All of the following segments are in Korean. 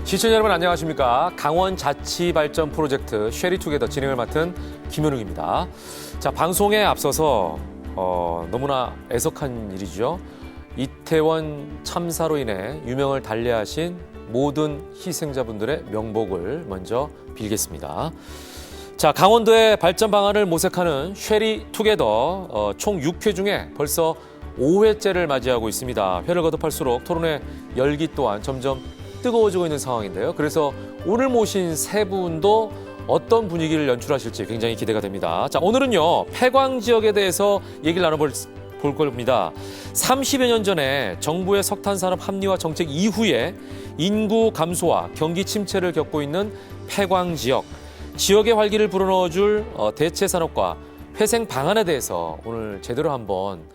시청자 여러분 안녕하십니까. 강원자치발전 프로젝트 쉐리투게더 진행을 맡은 김현웅입니다. 자, 방송에 앞서서 너무나 애석한 일이죠. 이태원 참사로 인해 유명을 달리하신 모든 희생자분들의 명복을 먼저 빌겠습니다. 자, 강원도의 발전 방안을 모색하는 쉐리투게더 총 6회 중에 벌써 5회째를 맞이하고 있습니다. 회를 거듭할수록 토론의 열기 또한 점점 뜨거워지고 있는 상황인데요. 그래서 오늘 모신 세 분도 어떤 분위기를 연출하실지 굉장히 기대가 됩니다. 자, 오늘은요, 폐광 지역에 대해서 얘기를 나눠볼 겁니다. 30여 년 전에 정부의 석탄 산업 합리화 정책 이후에 인구 감소와 경기 침체를 겪고 있는 폐광 지역, 지역의 활기를 불어넣어줄 대체 산업과 회생 방안에 대해서 오늘 제대로 한번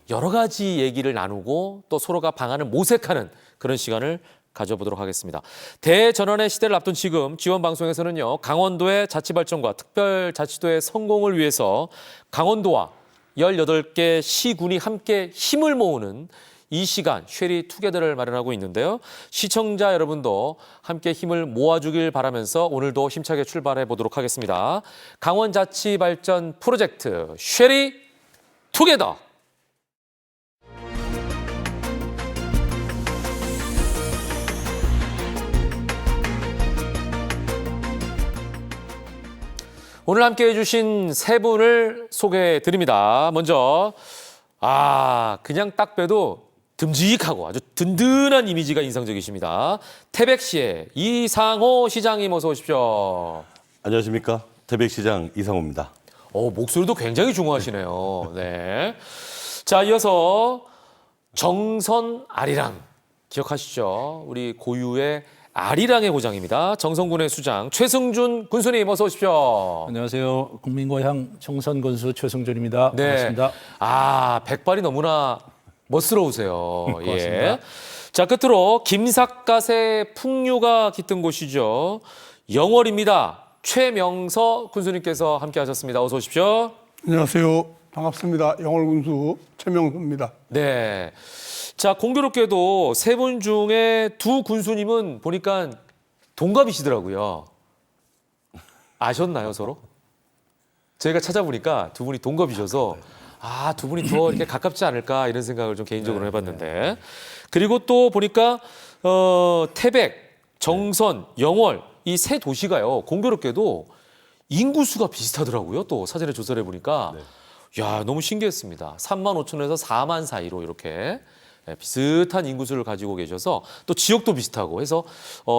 여러 가지 얘기를 나누고 또 서로가 방안을 모색하는 그런 시간을 가져보도록 하겠습니다. 대전환의 시대를 앞둔 지금 지원방송에서는요, 강원도의 자치발전과 특별자치도의 성공을 위해서 강원도와 18개 시군이 함께 힘을 모으는 이 시간 쉐리투게더를 마련하고 있는데요. 시청자 여러분도 함께 힘을 모아주길 바라면서 오늘도 힘차게 출발해 보도록 하겠습니다. 강원자치발전 프로젝트 쉐리투게더. 오늘 함께해 주신 세 분을 소개해 드립니다. 먼저 그냥 딱 봬도 듬직하고 아주 든든한 이미지가 인상적이십니다. 태백시의 이상호 시장님 어서 오십시오. 안녕하십니까. 태백시장 이상호입니다. 목소리도 굉장히 중후하시네요. 네. 자, 이어서 정선 아리랑 기억하시죠? 우리 고유의 아리랑의 고장입니다. 정선군의 수장 최승준 군수님 어서 오십시오. 안녕하세요. 국민고향 정선군수 최승준입니다. 네. 반갑습니다. 백발이 너무나 멋스러우세요. 고맙습니다. 예. 자, 끝으로 김삿갓의 풍류가 깃든 곳이죠. 영월입니다. 최명서 군수님께서 함께하셨습니다. 어서 오십시오. 안녕하세요. 반갑습니다. 영월군수 최명수입니다. 네. 자, 공교롭게도 세 분 중에 두 군수님은 보니까 동갑이시더라고요. 아셨나요, 서로? 저희가 찾아보니까 두 분이 동갑이셔서 두 분이 더 이렇게 가깝지 않을까 이런 생각을 좀 개인적으로 해봤는데. 그리고 또 보니까 태백, 정선, 영월 이 세 도시가요, 공교롭게도 인구수가 비슷하더라고요. 또 사전에 조사를 해보니까. 야, 너무 신기했습니다. 3만 5천에서 4만 사이로 이렇게 비슷한 인구수를 가지고 계셔서 또 지역도 비슷하고 해서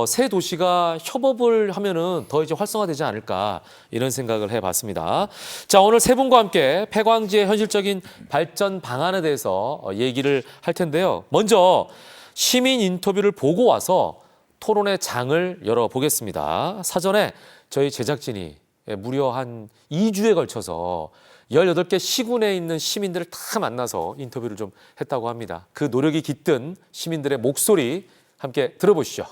세 도시가 협업을 하면은 더 이제 활성화되지 않을까 이런 생각을 해봤습니다. 자, 오늘 세 분과 함께 폐광지의 현실적인 발전 방안에 대해서 얘기를 할 텐데요. 먼저 시민 인터뷰를 보고 와서 토론의 장을 열어보겠습니다. 사전에 저희 제작진이 무려 한 2주에 걸쳐서 18개 시군에 있는 시민들을 다 만나서 인터뷰를 좀 했다고 합니다. 그 노력이 깃든 시민들의 목소리 함께 들어보시죠.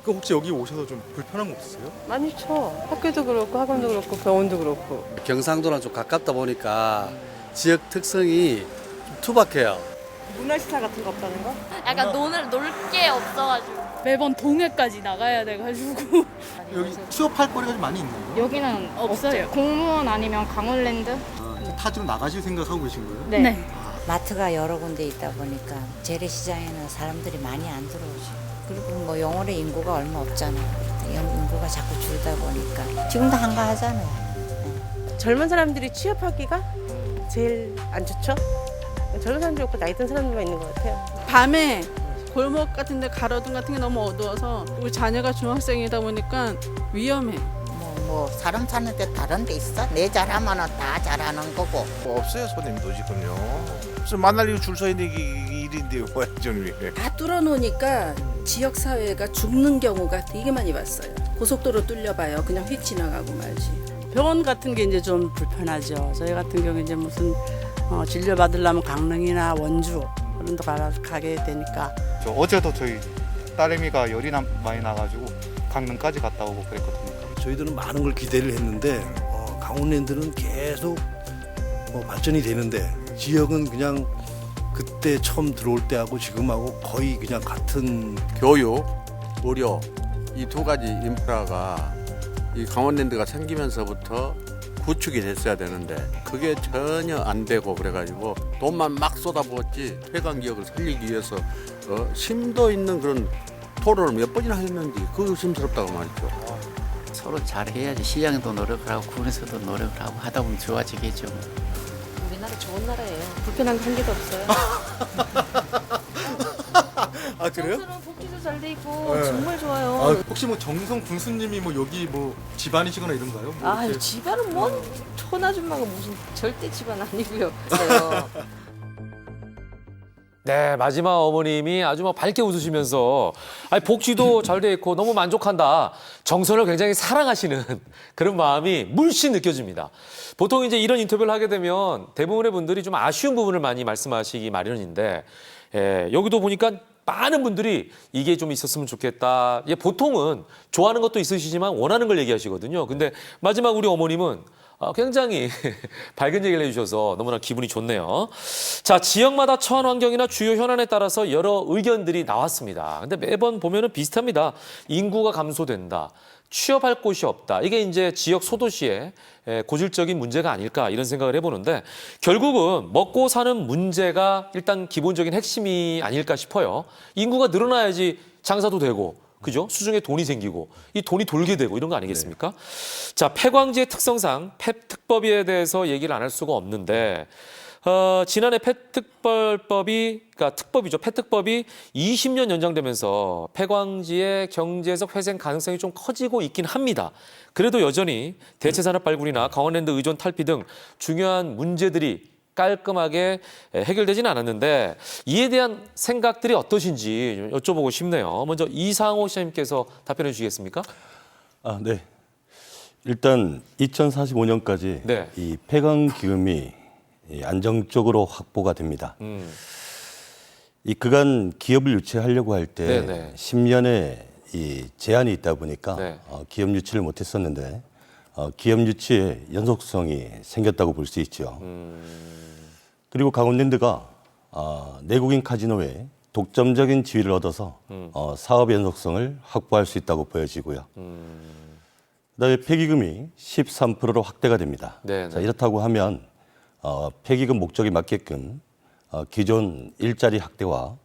그 혹시 여기 오셔서 좀 불편한 거 없으세요? 많죠. 학교도 그렇고 학원도 그렇고 병원도 그렇고. 경상도랑 좀 가깝다 보니까 지역 특성이 좀 투박해요. 문화시설 같은 거 없다는 거? 약간 놀 게 없어가지고 매번 동해까지 나가야 돼가지고 여기 취업할 거리가 좀 많이 있나요? 여기는 없어요. 공무원 아니면 강원랜드? 타지로 나가실 생각하고 계신 거예요? 네. 마트가 여러 군데 있다 보니까 재래시장에는 사람들이 많이 안 들어오죠. 그리고 뭐 영월에 인구가 얼마 없잖아요. 인구가 자꾸 줄다 보니까 지금도 한가하잖아요. 젊은 사람들이 취업하기가 제일 안 좋죠? 젊은 사람도 없고 나이 든 사람들만 있는 것 같아요. 밤에 골목 같은 데 가로등 같은 게 너무 어두워서 우리 자녀가 중학생이다 보니까 위험해. 뭐 사람 사는데 다른 데 있어? 내 잘하면 다 잘하는 거고. 없어요, 손님도 지금요. 무슨 만날 이유 줄 서 있는 일인데요, 완전히. 다 뚫어놓으니까 지역사회가 죽는 경우가 되게 많이 봤어요. 고속도로 뚫려봐요. 그냥 휙 지나가고 말지. 병원 같은 게 이제 좀 불편하죠. 저희 같은 경우 이제 무슨 진료 받으려면 강릉이나 원주 그런 데 가게 되니까. 어제도 저희 딸내미가 열이 많이 나가지고 강릉까지 갔다 오고 그랬거든요. 저희들은 많은 걸 기대를 했는데 강원랜드는 계속 발전이 되는데 지역은 그냥 그때 처음 들어올 때하고 지금하고 거의 그냥 같은 교육, 의료 이 두 가지 인프라가 이 강원랜드가 생기면서부터 구축이 됐어야 되는데 그게 전혀 안 되고 그래가지고 돈만 막 쏟아부었지 회관 기업을 살리기 위해서 심도 있는 그런 토론을 몇 번이나 했는지 그게 의심스럽다고 말이죠. 서로 잘해야지 시장도 노력을 하고 군에서도 노력을 하고 하다 보면 좋아지겠죠. 우리나라 좋은 나라예요. 불편한 거 한 개도 없어요. 아 그래요? 복지도 잘 돼 있고 네. 정말 좋아요. 아, 혹시 뭐 정성 군수님이 뭐 여기 뭐 집안이시거나 이런가요? 뭐 아, 이렇게- 집안은 뭔 촌아줌마가 무슨 절대 집안 아니고요. 네, 마지막 어머님이 아주 막 밝게 웃으시면서 아니, 복지도 잘 돼 있고 너무 만족한다. 정선을 굉장히 사랑하시는 그런 마음이 물씬 느껴집니다. 보통 이제 이런 인터뷰를 하게 되면 대부분의 분들이 좀 아쉬운 부분을 많이 말씀하시기 마련인데 여기도 보니까 많은 분들이 이게 좀 있었으면 좋겠다. 보통은 좋아하는 것도 있으시지만 원하는 걸 얘기하시거든요. 근데 마지막 우리 어머님은 굉장히 밝은 얘기를 해주셔서 너무나 기분이 좋네요. 자, 지역마다 처한 환경이나 주요 현안에 따라서 여러 의견들이 나왔습니다. 근데 매번 보면은 비슷합니다. 인구가 감소된다. 취업할 곳이 없다. 이게 이제 지역 소도시의 고질적인 문제가 아닐까 이런 생각을 해보는데 결국은 먹고 사는 문제가 일단 기본적인 핵심이 아닐까 싶어요. 인구가 늘어나야지 장사도 되고 그죠? 수중에 돈이 생기고 이 돈이 돌게 되고 이런 거 아니겠습니까? 자, 폐광지의 특성상 폐특법에 대해서 얘기를 안 할 수가 없는데 지난해 폐특벌법이 그러니까 특법이죠. 폐특법이 20년 연장되면서 폐광지의 경제적 회생 가능성이 좀 커지고 있긴 합니다. 그래도 여전히 대체산업 발굴이나 강원랜드 의존 탈피 등 중요한 문제들이 깔끔하게 해결되지는 않았는데 이에 대한 생각들이 어떠신지 좀 여쭤보고 싶네요. 먼저 이상호 시장님께서 답변해 주시겠습니까? 네. 일단 2045년까지 네. 이 폐광 기금이 안정적으로 확보가 됩니다. 이 그간 기업을 유치하려고 할 때 네네. 10년의 이 제한이 있다 보니까 네. 기업 유치를 못했었는데 기업 유치에 연속성이 생겼다고 볼 수 있죠. 그리고 강원랜드가 내국인 카지노에 독점적인 지위를 얻어서 사업 연속성을 확보할 수 있다고 보여지고요. 그다음에 폐기금이 13%로 확대가 됩니다. 자, 이렇다고 하면 폐기금 목적에 맞게끔 기존 일자리 확대와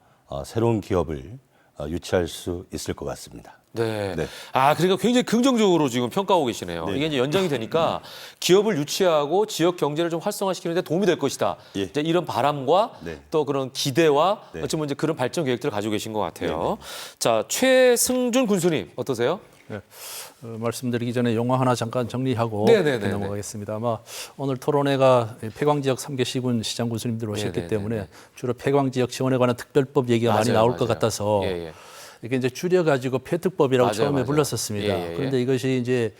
새로운 기업을 유치할 수 있을 것 같습니다. 네. 네. 그러니까 굉장히 긍정적으로 지금 평가하고 계시네요. 네. 이게 이제 연장이 되니까 기업을 유치하고 지역 경제를 좀 활성화시키는 데 도움이 될 것이다. 예. 이제 이런 바람과 네. 또 그런 기대와 네. 어쩌면 이제 그런 발전 계획들을 가지고 계신 것 같아요. 자, 최승준 군수님 어떠세요? 네. 말씀드리기 전에 용어 하나 잠깐 정리하고 네네네네. 넘어가겠습니다. 아마 오늘 토론회가 폐광지역 3개 시군 시장 군수님들 오셨기 네네네네. 때문에 주로 폐광지역 지원에 관한 특별법 얘기가 많이 맞아요, 나올 맞아요. 것 같아서 예. 이게 이제 줄여가지고 폐특법이라고 맞아요, 처음에 맞아요. 불렀었습니다. 예. 그런데 이것이 이제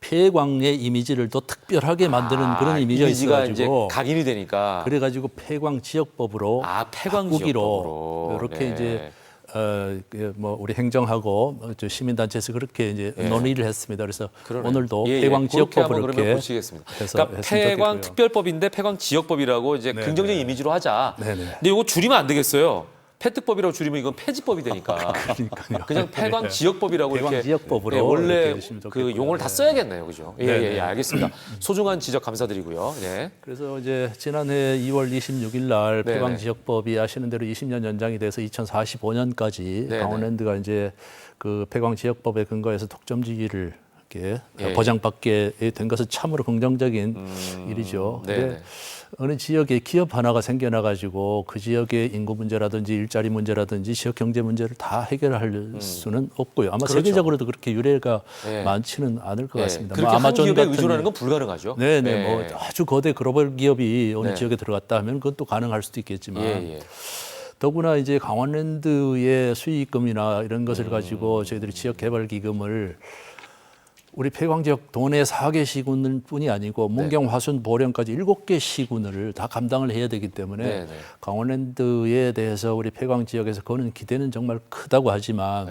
폐광의 이미지를 더 특별하게 만드는 그런 이미지가 이제 있어가지고 각인이 되니까. 그래가지고 폐광지역법으로 폐광지역법으로. 이렇게 네. 이제 뭐 우리 행정하고 저 시민단체에서 그렇게 이제 논의를 했습니다. 그래서 그러네요. 오늘도 예, 예. 폐광지역법을 그렇게 한번 그러면 이렇게 보시겠습니다. 해서 그러니까 했으면 폐광 좋겠고요. 특별법인데 폐광 지역법이라고 이제 네네. 긍정적인 이미지로 하자. 네네. 근데 이거 줄이면 안 되겠어요. 폐특법이라고 줄이면 이건 폐지법이 되니까. 그러니까요. 그냥 폐광 네. 지역법이라고 폐광 이렇게 지역법으로 예, 원래 이렇게 해주시면 그 좋겠고요. 용어를 다 써야겠네요, 그죠? 예, 네네. 예, 알겠습니다. 소중한 지적 감사드리고요. 예. 그래서 이제 지난해 2월 26일 날 네네. 폐광지역법이 아시는 대로 20년 연장이 돼서 2045년까지 네네. 강원랜드가 이제 그 폐광지역법에 근거해서 독점지위를 이렇게 예. 보장받게 된 것은 참으로 긍정적인 일이죠. 네네. 근데 어느 지역에 기업 하나가 생겨나가지고 그 지역의 인구 문제라든지 일자리 문제라든지 지역 경제 문제를 다 해결할 수는 없고요. 아마 그렇죠. 세계적으로도 그렇게 유례가 예. 많지는 않을 것 예. 같습니다. 그렇게 한 기업에 의존하는 건 불가능하죠. 네네, 예. 뭐 아주 거대 글로벌 기업이 어느 네. 지역에 들어갔다 하면 그건 또 가능할 수도 있겠지만 예. 더구나 이제 강원랜드의 수익금이나 이런 것을 가지고 저희들이 지역 개발 기금을 우리 폐광지역 도내 4개 시군 뿐이 아니고 문경, 화순, 보령까지 7개 시군을 다 감당을 해야 되기 때문에 네네. 강원랜드에 대해서 우리 폐광지역에서 거는 기대는 정말 크다고 하지만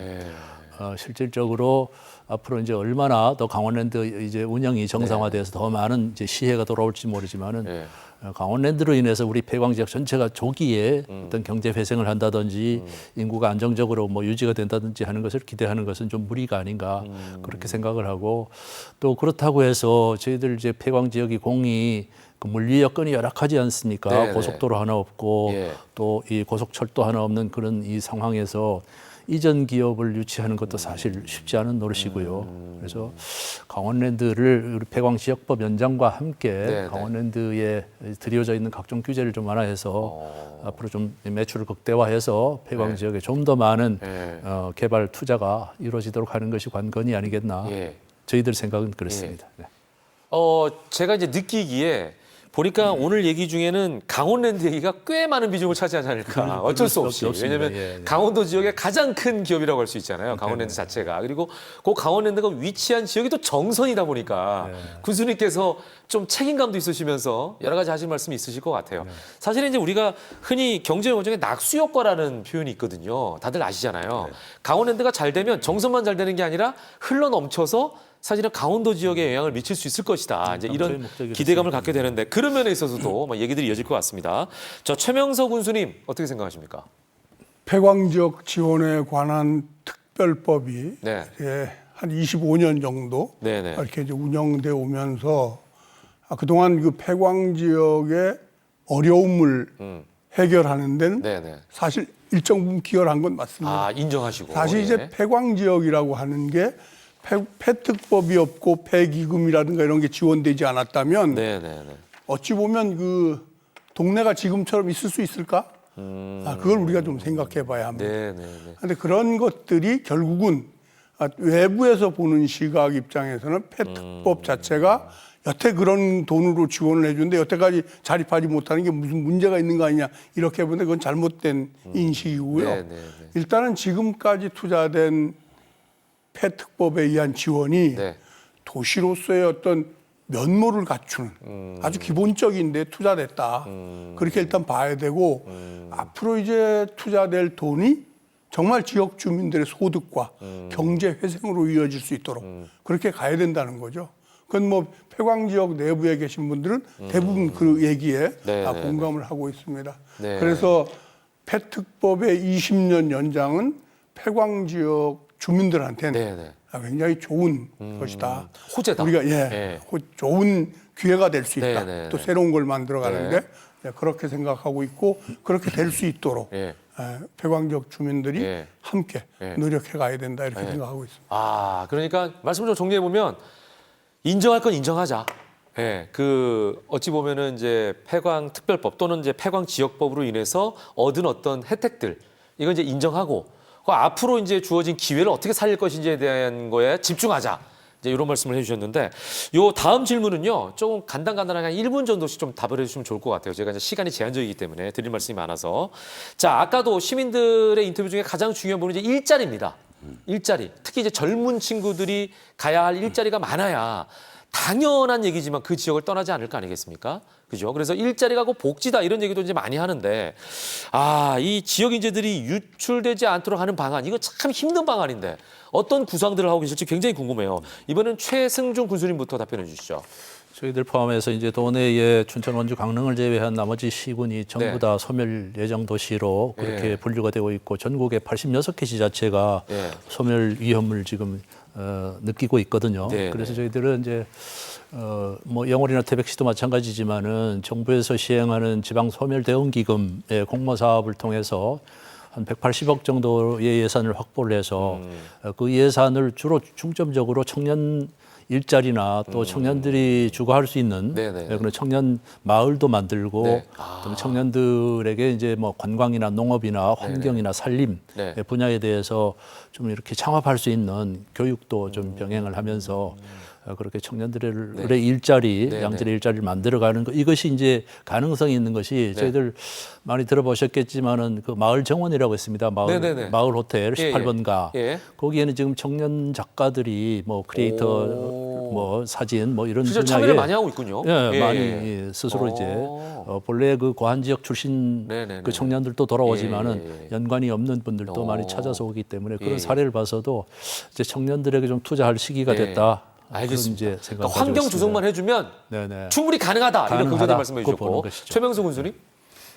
실질적으로 앞으로 이제 얼마나 더 강원랜드 이제 운영이 정상화돼서 더 많은 이제 시혜가 돌아올지 모르지만은 강원랜드로 인해서 우리 폐광 지역 전체가 조기에 어떤 경제 회생을 한다든지 인구가 안정적으로 뭐 유지가 된다든지 하는 것을 기대하는 것은 좀 무리가 아닌가 그렇게 생각을 하고, 또 그렇다고 해서 저희들 이제 폐광 지역이 공이 그 물리 여건이 열악하지 않습니까? 네네. 고속도로 하나 없고 또 이 고속철도 하나 없는 그런 이 상황에서 이전 기업을 유치하는 것도 사실 쉽지 않은 노릇이고요. 그래서 강원랜드를 우리 폐광지역법 연장과 함께 강원랜드에 들여져 있는 각종 규제를 좀 완화해서 앞으로 좀 매출을 극대화해서 폐광지역에 좀 더 많은 개발 투자가 이루어지도록 하는 것이 관건이 아니겠나. 저희들 생각은 그렇습니다. 네. 제가 이제 느끼기에 보니까 오늘 얘기 중에는 강원랜드 얘기가 꽤 많은 비중을 차지하지 않을까. 어쩔 수 없이. 왜냐하면 강원도 지역의 가장 큰 기업이라고 할 수 있잖아요. 강원랜드 자체가. 그리고 그 강원랜드가 위치한 지역이 또 정선이다 보니까 군수님께서 좀 책임감도 있으시면서 여러 가지 하실 말씀이 있으실 것 같아요. 사실은 이제 우리가 흔히 경제용어 중에 낙수효과라는 표현이 있거든요. 다들 아시잖아요. 강원랜드가 잘 되면 정선만 잘 되는 게 아니라 흘러 넘쳐서 사실은 강원도 지역에 영향을 미칠 수 있을 것이다. 이제 이런 기대감을 갖게 되는데 그런 면에 있어서도 얘기들이 이어질 것 같습니다. 자, 최명석 군수님 어떻게 생각하십니까? 폐광 지역 지원에 관한 특별법이 한 25년 정도 이렇게 이제 운영돼 오면서 그동안 그 폐광 지역의 어려움을 해결하는 데는 사실 일정 부분 기여를 한 건 맞습니다. 인정하시고. 사실 이제 폐광 지역이라고 하는 게 폐특법이 없고 폐기금이라든가 이런 게 지원되지 않았다면 어찌 보면 그 동네가 지금처럼 있을 수 있을까? 그걸 우리가 좀 생각해 봐야 합니다. 그런데 그런 것들이 결국은 외부에서 보는 시각 입장에서는 폐특법 자체가 여태 그런 돈으로 지원을 해주는데 여태까지 자립하지 못하는 게 무슨 문제가 있는 거 아니냐 이렇게 보는데 그건 잘못된 인식이고요. 일단은 지금까지 투자된 폐특법에 의한 지원이 도시로서의 어떤 면모를 갖추는 아주 기본적인데 투자됐다. 그렇게 일단 봐야 되고 앞으로 이제 투자될 돈이 정말 지역 주민들의 소득과 경제 회생으로 이어질 수 있도록 그렇게 가야 된다는 거죠. 그건 뭐 폐광 지역 내부에 계신 분들은 대부분 그 얘기에 공감을 하고 있습니다. 그래서 폐특법의 20년 연장은 폐광 지역 주민들한테는 굉장히 좋은 것이다. 호재다. 우리가 좋은 기회가 될 수 있다. 또 새로운 걸 만들어가는데 그렇게 생각하고 있고 그렇게 될 수 있도록 폐광 지역 주민들이 함께 노력해 가야 된다 이렇게 생각하고 있습니다. 그러니까 말씀을 좀 정리해 보면 인정할 건 인정하자. 그 어찌 보면은 이제 폐광 특별법 또는 이제 폐광 지역법으로 인해서 얻은 어떤 혜택들 이건 이제 인정하고. 앞으로 이제 주어진 기회를 어떻게 살릴 것인지에 대한 거에 집중하자. 이제 이런 말씀을 해주셨는데, 요 다음 질문은요, 조금 간단하게 한 1분 정도씩 좀 답을 해주시면 좋을 것 같아요. 제가 이제 시간이 제한적이기 때문에 드릴 말씀이 많아서. 자, 아까도 시민들의 인터뷰 중에 가장 중요한 부분은 이제 일자리입니다. 일자리. 특히 이제 젊은 친구들이 가야 할 일자리가 많아야 당연한 얘기지만 그 지역을 떠나지 않을 거 아니겠습니까? 그죠? 그래서 일자리가 곧 복지다 이런 얘기도 이제 많이 하는데 이 지역 인재들이 유출되지 않도록 하는 방안 이거 참 힘든 방안인데 어떤 구상들을 하고 계실지 굉장히 궁금해요. 이번엔 최승준 군수님부터 답변해 주시죠. 저희들 포함해서 이제 도내에 춘천, 원주, 강릉을 제외한 나머지 시군이 전부 다 소멸 예정 도시로 그렇게 분류가 되고 있고 전국의 86개 지자체가 소멸 위험을 지금 느끼고 있거든요. 그래서 저희들은 이제 뭐 영월이나 태백시도 마찬가지지만은 정부에서 시행하는 지방 소멸 대응 기금의 공모 사업을 통해서 한 180억 정도의 예산을 확보를 해서 그 예산을 주로 중점적으로 청년 일자리나 또 청년들이 주거할 수 있는 그런 청년 마을도 만들고 또 청년들에게 이제 뭐 관광이나 농업이나 환경이나 산림 분야에 대해서 좀 이렇게 창업할 수 있는 교육도 좀 병행을 하면서 그렇게 청년들의 일자리, 양질의 일자리를 만들어가는 것 이것이 이제 가능성이 있는 것이 저희들 많이 들어보셨겠지만은 그 마을 정원이라고 있습니다. 마을 호텔 18번가 거기에는 지금 청년 작가들이 뭐 크리에이터 뭐 사진 뭐 이런 진짜 분야에 참여를 많이 하고 있군요. 예, 많이 스스로 이제 본래 그 고한 지역 출신 그 청년들도 돌아오지만은 연관이 없는 분들도 많이 찾아서 오기 때문에 그런 사례를 봐서도 이제 청년들에게 좀 투자할 시기가 됐다. 알겠습니다. 그런 이제 생각. 그러니까 환경 조성만 해주면 충분히 가능하다. 이런 긍정적인 말씀해 주셨고 최명수 군수님.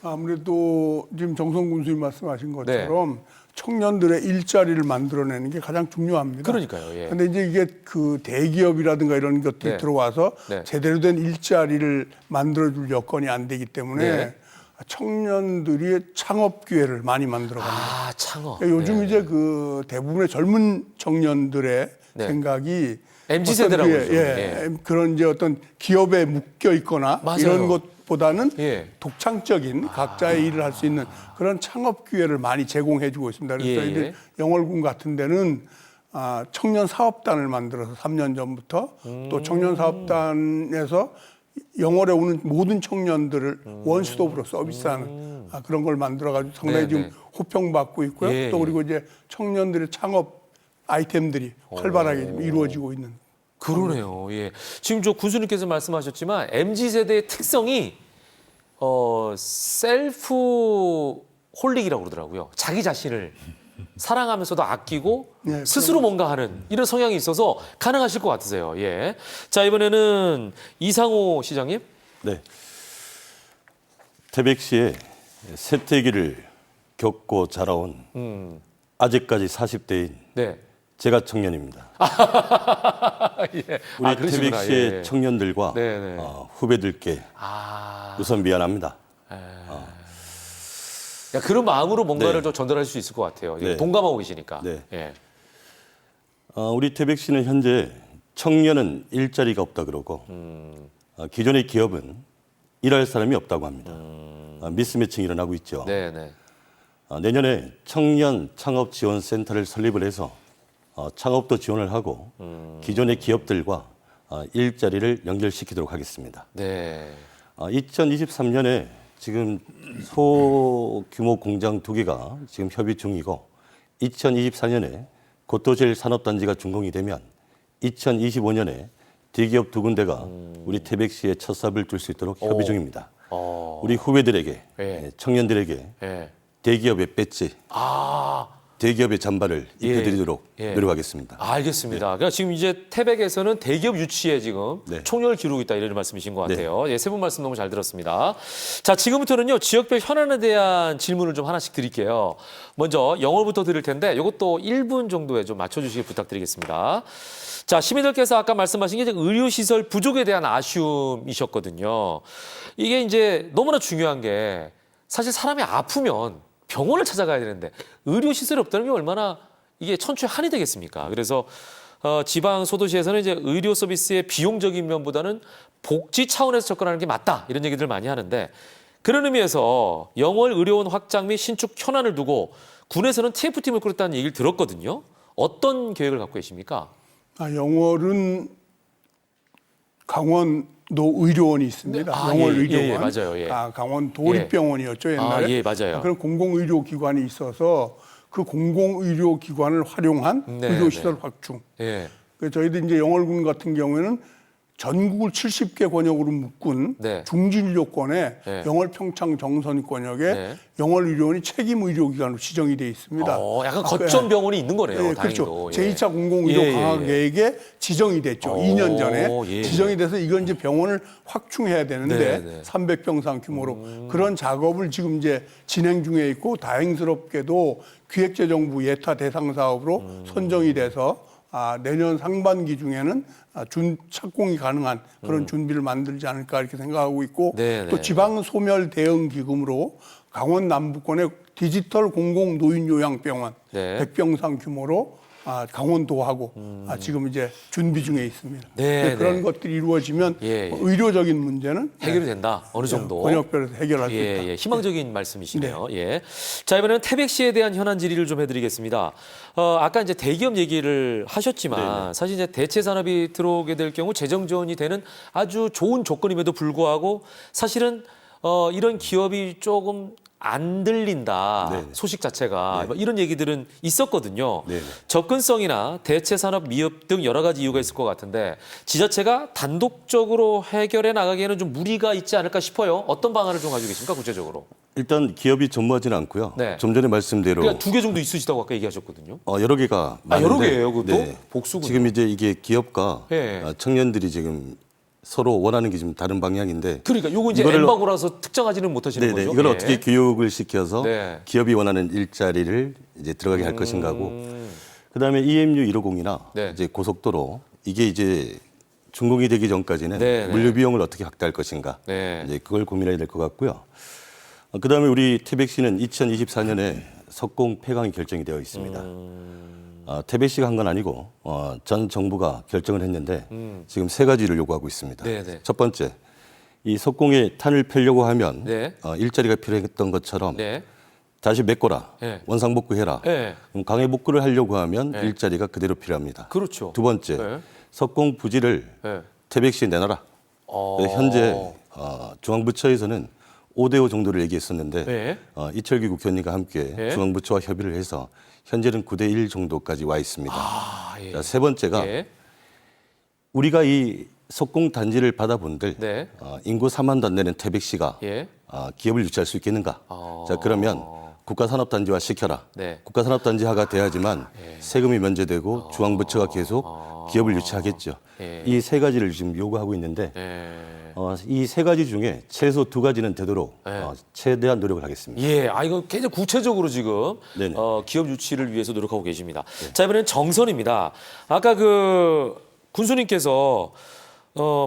아무래도 지금 정성 군수님 말씀하신 것처럼 청년들의 일자리를 만들어내는 게 가장 중요합니다. 그러니까요. 그런데 이제 이게 그 대기업이라든가 이런 것들이 들어와서 제대로 된 일자리를 만들어줄 여건이 안 되기 때문에 청년들이 창업 기회를 많이 만들어갑니다. 아, 창업. 요즘 이제 그 대부분의 젊은 청년들의 생각이 MZ 세대라고 그런 이제 어떤 기업에 묶여 있거나 맞아요. 이런 것보다는 독창적인 각자의 일을 할 수 있는 그런 창업 기회를 많이 제공해주고 있습니다. 그래서 저희들 영월군 같은 데는 청년 사업단을 만들어서 3년 전부터 또 청년 사업단에서 영월에 오는 모든 청년들을 원스톱으로 서비스하는 그런 걸 만들어가지고 상당히 지금 호평받고 있고요. 또 그리고 이제 청년들의 창업 아이템들이 활발하게 지금 이루어지고 있는. 그러네요. 예. 지금 저 군수님께서 말씀하셨지만 MZ세대의 특성이 셀프 홀릭이라고 그러더라고요. 자기 자신을 사랑하면서도 아끼고 스스로 뭔가 하는 이런 성향이 있어서 가능하실 것 같으세요. 예. 자, 이번에는 이상호 시장님. 네. 태백시의 세태기를 겪고 자라온 아직까지 40대인 제가 청년입니다. 우리 태백시의 청년들과 후배들께 우선 미안합니다. 그런 마음으로 뭔가를 좀 전달할 수 있을 것 같아요. 동감하고 계시니까. 우리 태백시는 현재 청년은 일자리가 없다 그러고 기존의 기업은 일할 사람이 없다고 합니다. 미스매칭이 일어나고 있죠. 내년에 청년 창업지원센터를 설립을 해서 창업도 지원을 하고 기존의 기업들과 일자리를 연결시키도록 하겠습니다. 2023년에 지금 소규모 공장 2개가 지금 협의 중이고 2024년에 고토제일 산업단지가 준공이 되면 2025년에 대기업 2군데가 우리 태백시에 첫 삽을 둘 수 있도록 협의 중입니다. 우리 후배들에게 청년들에게 대기업의 배지 대기업의 잠바를 입혀드리도록 노력하겠습니다. 알겠습니다. 그러니까 지금 이제 태백에서는 대기업 유치에 지금 총력을 기울이고 있다 이런 말씀이신 것 같아요. 세 분 말씀 너무 잘 들었습니다. 자, 지금부터는요 지역별 현안에 대한 질문을 좀 하나씩 드릴게요. 먼저 영월부터 드릴 텐데 이것도 1분 정도에 좀 맞춰주시길 부탁드리겠습니다. 자, 시민들께서 아까 말씀하신 게 이제 의료시설 부족에 대한 아쉬움이셨거든요. 이게 이제 너무나 중요한 게 사실 사람이 아프면 병원을 찾아가야 되는데 의료시설이 없다는 게 얼마나 이게 천추의 한이 되겠습니까? 그래서 지방 소도시에서는 이제 의료 서비스의 비용적인 면보다는 복지 차원에서 접근하는 게 맞다 이런 얘기들 많이 하는데 그런 의미에서 영월 의료원 확장 및 신축 현안을 두고 군에서는 TF팀을 꾸렸다는 얘기를 들었거든요. 어떤 계획을 갖고 계십니까? 영월은 강원도 의료원이 있습니다. 영월 의료원. 맞아요. 강원 도립병원이었죠 옛날에. 맞아요. 그런 공공의료기관이 있어서 그 공공의료기관을 활용한 의료시설 확충. 그래서 저희들 이제 영월군 같은 경우에는 전국을 70개 권역으로 묶은 중진의료권에 영월 평창 정선 권역에 영월 의료원이 책임 의료기관으로 지정이 돼 있습니다. 약간 거점 병원이 있는 거네요. 그렇죠. 제2차 공공의료 강화 계획에 지정이 됐죠. 2년 전에 지정이 돼서 이건 이제 병원을 확충해야 되는데 300병상 규모로 그런 작업을 지금 이제 진행 중에 있고 다행스럽게도 기획재정부 예타 대상 사업으로 선정이 돼서 내년 상반기 중에는 착공이 가능한 그런 준비를 만들지 않을까 이렇게 생각하고 있고 또 지방 소멸 대응 기금으로 강원 남부권의 디지털 공공 노인 요양병원 100병상 규모로 강원도하고 지금 이제 준비 중에 있습니다. 그런 것들이 이루어지면 의료적인 문제는 해결이 된다. 어느 정도. 권역별에서 해결할 수 있다. 희망적인 말씀이시네요. 자, 이번에는 태백시에 대한 현안 질의를 좀 해드리겠습니다. 아까 이제 대기업 얘기를 하셨지만 사실 이제 대체 산업이 들어오게 될 경우 재정 지원이 되는 아주 좋은 조건임에도 불구하고 사실은 이런 기업이 조금 안 들린다. 네네. 소식 자체가 네. 뭐 이런 얘기들은 있었거든요. 네네. 접근성이나 대체 산업 미흡 등 여러 가지 이유가 있을 것 같은데 지자체가 단독적으로 해결해 나가기에는 좀 무리가 있지 않을까 싶어요. 어떤 방안을 좀 가지고 계십니까, 구체적으로? 일단 기업이 전무하지는 않고요. 네. 좀 전에 말씀대로 그러니까 2개 정도 있으시다고 아까 얘기하셨거든요. 여러 개가 많은데 여러 개예요, 그것도? 복수군요. 지금 이제 이게 기업과 예. 청년들이 지금 서로 원하는 게 좀 다른 방향인데. 그러니까 요거 이제 이거를- 엠바고라서 특정하지는 못하시는 네네. 거죠. 이걸 예. 어떻게 교육을 시켜서 네. 기업이 원하는 일자리를 이제 들어가게 할 것인가고. 그다음에 EMU 150이나 네. 이제 고속도로 이게 이제 준공이 되기 전까지는 네, 네. 물류 비용을 어떻게 확대할 것인가. 네. 이제 그걸 고민해야 될 것 같고요. 그다음에 우리 태백시는 2024년에 석공 폐광이 결정이 되어 있습니다. 태백시가 한 건 아니고 전 정부가 결정을 했는데 지금 3가지를 요구하고 있습니다. 네네. 첫 번째, 이 석공에 탄을 펴려고 하면 네. 일자리가 필요했던 것처럼 네. 다시 메꿔라, 네. 원상복구해라. 네. 그럼 강해복구를 하려고 하면 네. 일자리가 그대로 필요합니다. 그렇죠. 두 번째, 네. 석공 부지를 네. 태백시에 내놔라. 현재 중앙부처에서는 5대5 정도를 얘기했었는데 네. 이철규 국회의원님과 함께 네. 중앙부처와 협의를 해서 현재는 9대1 정도까지 와 있습니다. 예. 자, 세 번째가 예. 우리가 이 석공 단지를 받아본들 네. 인구 4만도 안 되는 태백시가 예. 기업을 유치할 수 있겠는가? 자, 그러면 국가산업단지화 시켜라. 네. 국가산업단지화가 돼야지만 세금이 면제되고 중앙부처가 계속 기업을 유치하겠죠. 예. 이 3가지를 지금 요구하고 있는데 이 3가지 중에 최소 2가지는 되도록 최대한 노력을 하겠습니다. 예, 이거 굉장히 구체적으로 지금 네네. 기업 유치를 위해서 노력하고 계십니다. 자, 이번엔 정선입니다. 아까 그 군수님께서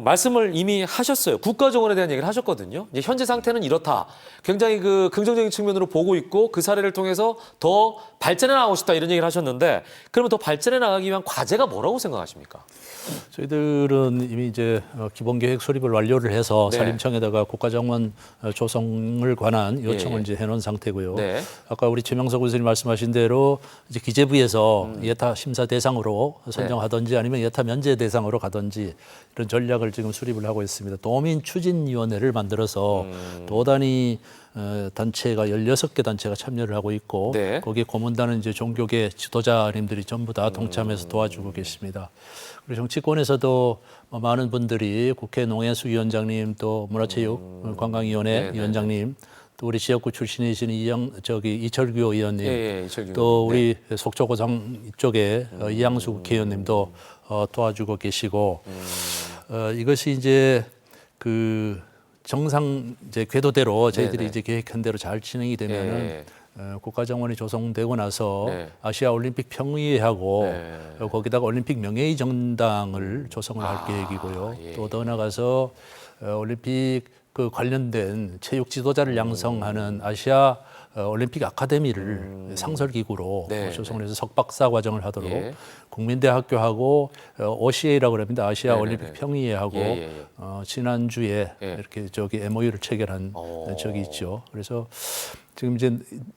말씀을 이미 하셨어요. 국가정원에 대한 얘기를 하셨거든요. 이제 현재 상태는 이렇다. 굉장히 그 긍정적인 측면으로 보고 있고 그 사례를 통해서 더 발전해 나가고 싶다 이런 얘기를 하셨는데 그러면 더 발전해 나가기 위한 과제가 뭐라고 생각하십니까? 저희들은 이미 이제 기본계획 수립을 완료를 해서 네. 산림청에다가 국가정원 조성을 관한 요청을 예. 이제 해놓은 상태고요. 네. 아까 우리 최명석 군수님 말씀하신 대로 이제 기재부에서 예타 심사 대상으로 선정하든지 아니면 예타 면제 대상으로 가든지 이런 전략을 지금 수립을 하고 있습니다. 도민추진위원회를 만들어서 도단위 단체가 16개 단체가 참여를 하고 있고 네. 거기에 고문단은 이제 종교계 지도자님들이 전부 다 동참해서 도와주고 계십니다. 그리고 정치권에서도 많은 분들이 국회 농해수 위원장님 또 문화체육 관광위원회 네, 네, 위원장님 또 우리 지역구 출신이신 이철규 의원님 예, 이철규 또 의원님. 우리 속초고장 이쪽에 이양수 국회의원님도 도와주고 계시고 이것이 이제 그 정상 이제 궤도대로 저희들이 네네. 이제 계획한 대로 잘 진행이 되면은 예. 국가정원이 조성되고 나서 네. 아시아 올림픽 평의회하고 네. 거기다가 올림픽 명예의 정당을 조성을 할 계획이고요. 예. 또 더 나가서 올림픽 그 관련된 체육 지도자를 양성하는 아시아 올림픽 아카데미를 상설기구로 네, 조성을 해서 석박사 과정을 하도록 예. 국민대학교하고 OCA라고 합니다. 아시아 네, 올림픽 네, 네. 평의회하고 예, 예, 예. 지난주에 예. 이렇게 MOU를 체결한 적이 있죠. 그래서 지금 이제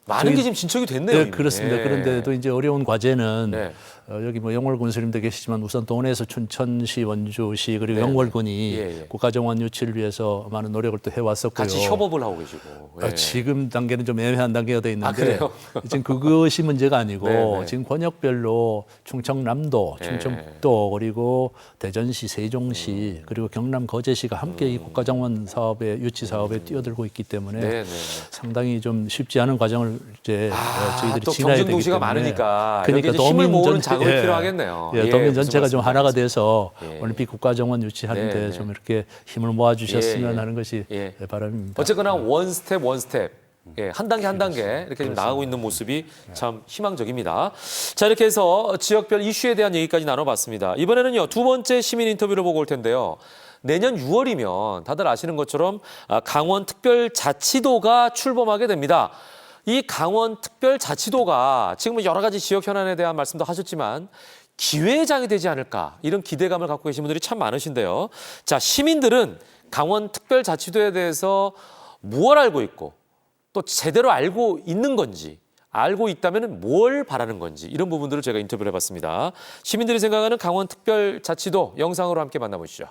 많은 저희- 게 지금 진척이 됐네요. 네, 이미. 그렇습니다. 예. 그런데도 이제 어려운 과제는 네. 여기 뭐 영월 군수님도 계시지만 우선 동네에서 춘천시, 원주시 그리고 네, 영월군이 네. 예, 예. 국가정원 유치를 위해서 많은 노력을 또 해왔었고요. 같이 협업을 하고 계시고. 예. 지금 단계는 좀 애매한 단계가 돼 있는데 그래요? 지금 그것이 문제가 아니고 네, 네. 지금 권역별로 충청남도, 네. 충청도 그리고 대전시, 세종시 그리고 경남 거제시가 함께 이 국가정원 사업에 유치 사업에 뛰어들고 있기 때문에 네, 네. 상당히 좀 쉽지 않은 과정을 이제 저희들이 또 지나야 되기 경쟁도시가 때문에 많으니까 그러니까 여기 이제 힘을 모으는 도민 작업이 필요하겠네요. 예, 예, 도민 무슨 전체가 좀 하나가 말씀인지 돼서 예. 올림픽 국가정원 유치하는데 네, 네. 좀 이렇게 힘을 모아주셨으면 예, 예. 하는 것이 예. 바람입니다. 어쨌거나 원 스텝 예, 한 단계 한 단계 이렇게 좀 나가고 있는 모습이 참 희망적입니다. 자, 이렇게 해서 지역별 이슈에 대한 얘기까지 나눠봤습니다. 이번에는요, 2번째 시민 인터뷰를 보고 올 텐데요. 내년 6월이면 다들 아시는 것처럼 강원특별자치도가 출범하게 됩니다. 이 강원특별자치도가 지금 여러 가지 지역 현안에 대한 말씀도 하셨지만 기회장이 되지 않을까 이런 기대감을 갖고 계신 분들이 참 많으신데요. 자, 시민들은 강원특별자치도에 대해서 무엇을 알고 있고 또 제대로 알고 있는 건지 알고 있다면 뭘 바라는 건지 이런 부분들을 제가 인터뷰를 해봤습니다. 시민들이 생각하는 강원특별자치도 영상으로 함께 만나보시죠.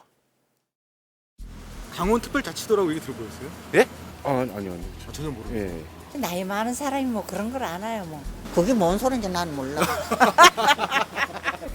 강원특별자치도라고 얘기 들어보셨어요? 예? 아니요. 전혀 모르겠어요. 예. 나이 많은 사람이 뭐 그런 걸 아나요, 뭐. 그게 뭔 소린지 난 몰라.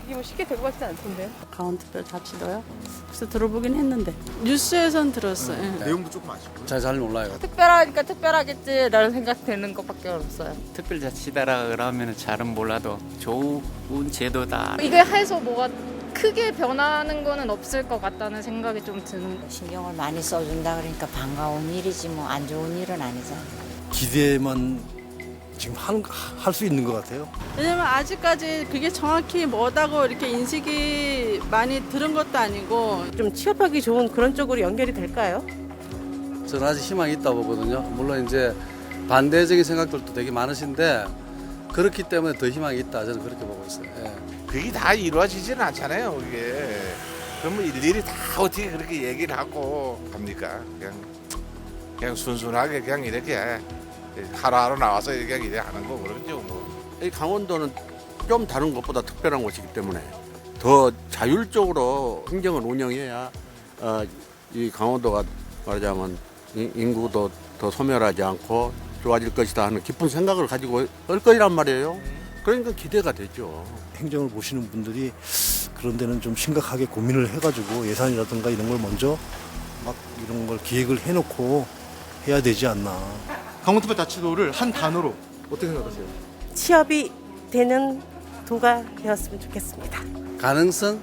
이게 뭐 쉽게 될 것 같지 않던데요? 강원특별자치도요? 그래서 들어보긴 했는데. 뉴스에선 들었어요. 예. 내용도 조금 아시고요. 잘 몰라요. 특별하니까 특별하겠지라는 생각 드는 것밖에 없어요. 특별자치다라 그러면 잘은 몰라도 좋은 제도다. 이게 해서 뭐가 크게 변하는 거는 없을 것 같다는 생각이 좀 드는 거. 신경을 많이 써준다 그러니까 반가운 일이지 뭐 안 좋은 일은 아니잖아. 기대만 지금 할 수 있는 것 같아요. 왜냐면 아직까지 그게 정확히 뭐다고 이렇게 인식이 많이 들은 것도 아니고 좀 취업하기 좋은 그런 쪽으로 연결이 될까요? 저는 아직 희망이 있다고 보거든요. 물론 이제 반대적인 생각들도 되게 많으신데 그렇기 때문에 더 희망이 있다. 저는 그렇게 보고 있어요. 예. 그게 다 이루어지지는 않잖아요. 그게. 그러면 일일이 다 어떻게 그렇게 얘기를 하고 합니까? 그냥 순순하게 그냥 이렇게 하루하루 나와서 그냥 이래 하는 거 그러죠. 뭐. 이 강원도는 좀 다른 것보다 특별한 곳이기 때문에 더 자율적으로 행정을 운영해야 이 강원도가 말하자면 인구도 더 소멸하지 않고 좋아질 것이다 하는 깊은 생각을 가지고 올 거란 말이에요. 그러니까 기대가 되죠. 행정을 보시는 분들이 그런 데는 좀 심각하게 고민을 해가지고 예산이라든가 이런 걸 먼저 막 이런 걸 기획을 해놓고 해야 되지 않나. 강원특별자치도를 한 단어로 어떻게 생각하세요? 취업이 되는 도가 되었으면 좋겠습니다. 가능성,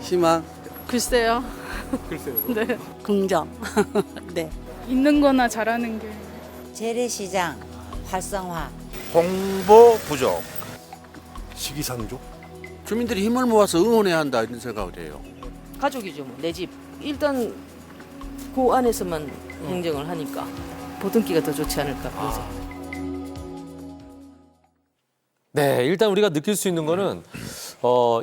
희망. 글쎄요. 네. 긍정. 네. 있는 거나 잘하는 게. 재래시장 활성화. 홍보 부족. 시기상조. 주민들이 힘을 모아서 응원해야 한다 이런 생각을 해요. 가족이죠. 내 집. 일단 그 안에서만 행정을 하니까 보듬기가 더 좋지 않을까 그래서. 네, 일단 우리가 느낄 수 있는 거는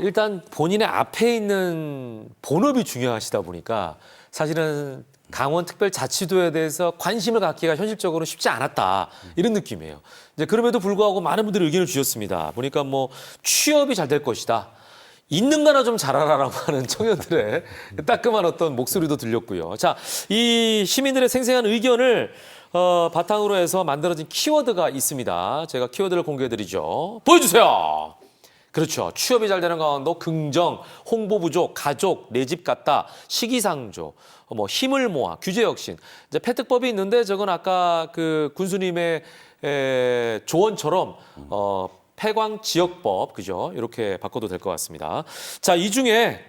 일단 본인의 앞에 있는 본업이 중요하시다 보니까 사실은 강원특별자치도에 대해서 관심을 갖기가 현실적으로 쉽지 않았다 이런 느낌이에요. 이제 그럼에도 불구하고 많은 분들이 의견을 주셨습니다. 보니까 뭐 취업이 잘 될 것이다. 있는 거나 좀 잘하라라고 하는 청년들의 따끔한 어떤 목소리도 들렸고요. 자, 이 시민들의 생생한 의견을 바탕으로 해서 만들어진 키워드가 있습니다. 제가 키워드를 공개해드리죠. 보여주세요. 그렇죠. 취업이 잘 되는 강원도 긍정, 홍보 부족, 가족, 내 집 같다, 시기상조, 뭐 힘을 모아, 규제 혁신. 이제 패특법이 있는데 저건 아까 그 군수님의 조언처럼 폐광지역법, 그죠? 이렇게 바꿔도 될 것 같습니다. 자, 이 중에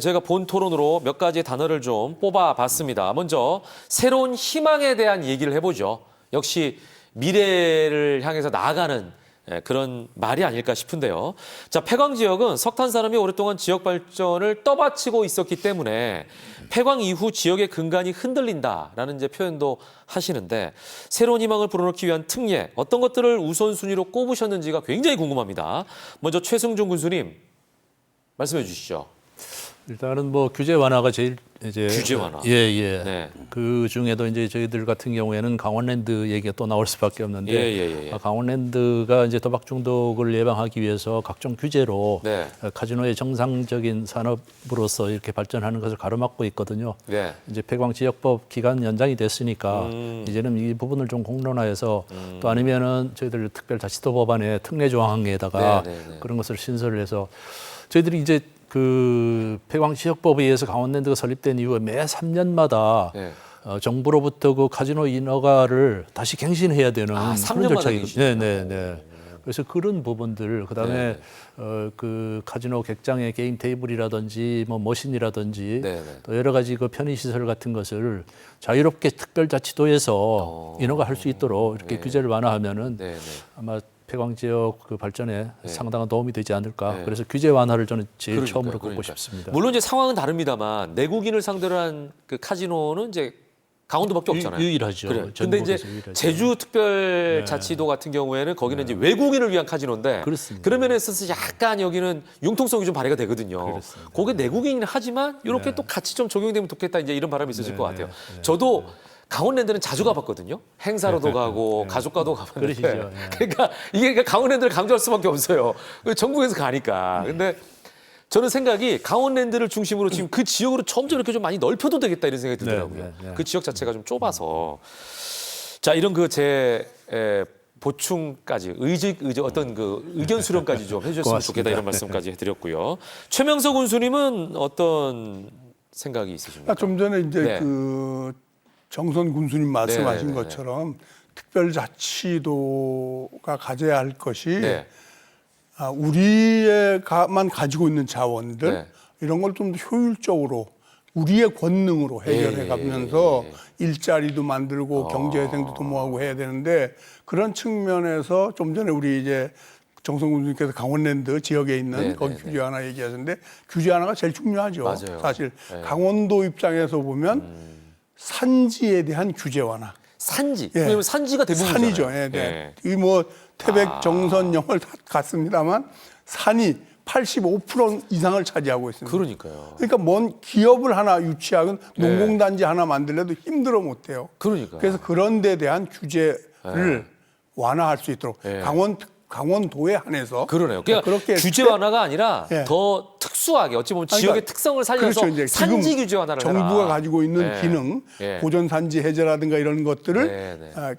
저희가 본 토론으로 몇 가지 단어를 좀 뽑아봤습니다. 먼저 새로운 희망에 대한 얘기를 해보죠. 역시 미래를 향해서 나아가는 그런 말이 아닐까 싶은데요. 자, 폐광 지역은 석탄 산업이 오랫동안 지역 발전을 떠받치고 있었기 때문에 폐광 이후 지역의 근간이 흔들린다라는 이제 표현도 하시는데 새로운 희망을 불어넣기 위한 특례 어떤 것들을 우선순위로 꼽으셨는지가 굉장히 궁금합니다. 먼저 최승종 군수님 말씀해 주시죠. 일단은 뭐 규제 완화가 제일 이제 규제 완화. 예. 네. 그 중에도 이제 저희들 같은 경우에는 강원랜드 얘기가 또 나올 수밖에 없는데 예. 강원랜드가 이제 도박 중독을 예방하기 위해서 각종 규제로 네. 카지노의 정상적인 산업으로서 이렇게 발전하는 것을 가로막고 있거든요. 네. 이제 폐광지역법 기간 연장이 됐으니까 이제는 이 부분을 좀 공론화해서 또 아니면은 저희들 특별자치도 법안에 특례 조항에다가 그런 것을 신설을 해서 저희들이 이제 그 폐광지역법에 의해서 강원랜드가 설립된 이후에 매 3년마다 정부로부터 그 카지노 인허가를 다시 갱신해야 되는 그런 3년마다 절차가 네. 그래서 그런 부분들 그다음에 그 카지노 객장의 게임 테이블이라든지 뭐 머신이라든지 또 여러 가지 그 편의 시설 같은 것을 자유롭게 특별자치도에서 인허가할 수 있도록 이렇게 규제를 완화하면은 아마 폐광지역 그 발전에 상당한 도움이 되지 않을까. 그래서 규제 완화를 저는 제일 처음으로 꼽고 싶습니다. 물론 이제 상황은 다릅니다만 내국인을 상대로 한 그 카지노는 이제 강원도밖에 없잖아요. 유일하죠. 그래. 근데 이제 유일하죠. 제주 특별자치도 같은 경우에는 거기는 이제 외국인을 위한 카지노인데 그런 면에 있어서 약간 여기는 융통성이 좀 발휘가 되거든요. 거기에 내국인이긴 하지만 이렇게 또 같이 좀 적용되면 좋겠다 이제 이런 바람이 있으실 것 같아요. 저도 강원랜드는 자주 가봤거든요. 행사로도 가고 가족과도 가봤는데 그러니까 이게 강원랜드를 강조할 수밖에 없어요. 전국에서 가니까. 근데 저는 생각이 강원랜드를 중심으로 지금 그 지역으로 점점 이렇게 좀 많이 넓혀도 되겠다 이런 생각이 들더라고요. 그 지역 자체가 좀 좁아서. 자, 이런 그 제 보충까지 의지 어떤 그 의견 수렴까지 좀 해주셨으면 고맙습니다. 좋겠다 이런 말씀까지 해드렸고요. 최명석 군수님은 어떤 생각이 있으십니까? 좀 전에 이제 네. 그 정선 군수님 말씀하신 네네네네. 것처럼 특별자치도가 가져야 할 것이 네. 우리만 가지고 있는 자원들 네. 이런 걸 좀 더 효율적으로 우리의 권능으로 해결해 가면서 일자리도 만들고 경제회생도 도모하고 해야 되는데 그런 측면에서 좀 전에 우리 이제 정성 군수님께서 강원랜드 지역에 있는 거기 규제 하나 얘기하셨는데 규제 하나가 제일 중요하죠. 맞아요. 사실 네. 강원도 입장에서 보면 산지에 대한 규제 완화. 산지. 왜냐면 산지가 대부분이잖아요. 산이죠. 예, 네. 이 뭐 태백, 정선, 영월 다 갔습니다만 산이 85% 이상을 차지하고 있습니다. 그러니까요. 그러니까 뭔 기업을 하나 유치하건 농공단지 하나 만들려도 힘들어 못해요. 그러니까. 그래서 그런 데 대한 규제를 완화할 수 있도록 강원도에 한해서 그러네요. 그러니까 그렇게 규제 완화가 아니라 예. 더 특수하게 어찌 보면 지역의 특성을 살려서 그렇죠. 이제 산지 지금 규제 완화를 정부가 해라. 가지고 있는 예. 기능, 예. 보존산지 해제라든가 이런 것들을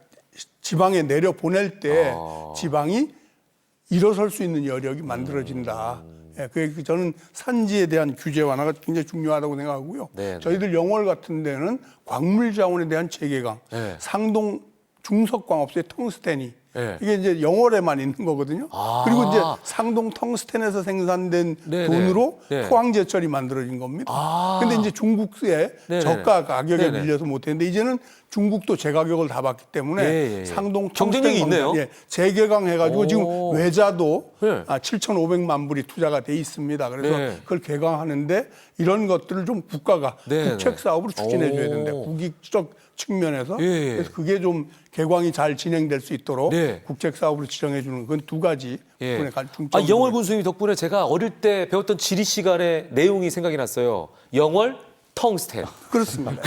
지방에 내려 보낼 때 지방이 일어설 수 있는 여력이 만들어진다. 예, 그래서 저는 산지에 대한 규제 완화가 굉장히 중요하다고 생각하고요. 저희들 영월 같은 데는 광물 자원에 대한 재개강, 상동 중석광업소의 텅스텐이 이게 이제 영월에만 있는 거거든요. 그리고 이제 상동 텅스텐에서 생산된 돈으로 포항제철이 만들어진 겁니다. 근데 이제 중국의 저가 가격에 밀려서 못했는데 이제는 중국도 제 가격을 다 받기 때문에 상동 경쟁력이 있네요. 재개강해가지고 지금 외자도 7,500만 불이 투자가 돼 있습니다. 그래서 그걸 개강하는데 이런 것들을 좀 국가가 국책 사업으로 추진해 줘야 된다. 국익적 측면에서 그래서 그게 좀 개광이 잘 진행될 수 있도록 국책 사업으로 지정해 주는 그건 두 가지 부분에 중점. 영월 군수님 덕분에 제가 어릴 때 배웠던 지리 시간의 내용이 생각이 났어요. 영월 텅스텐. 그렇습니다.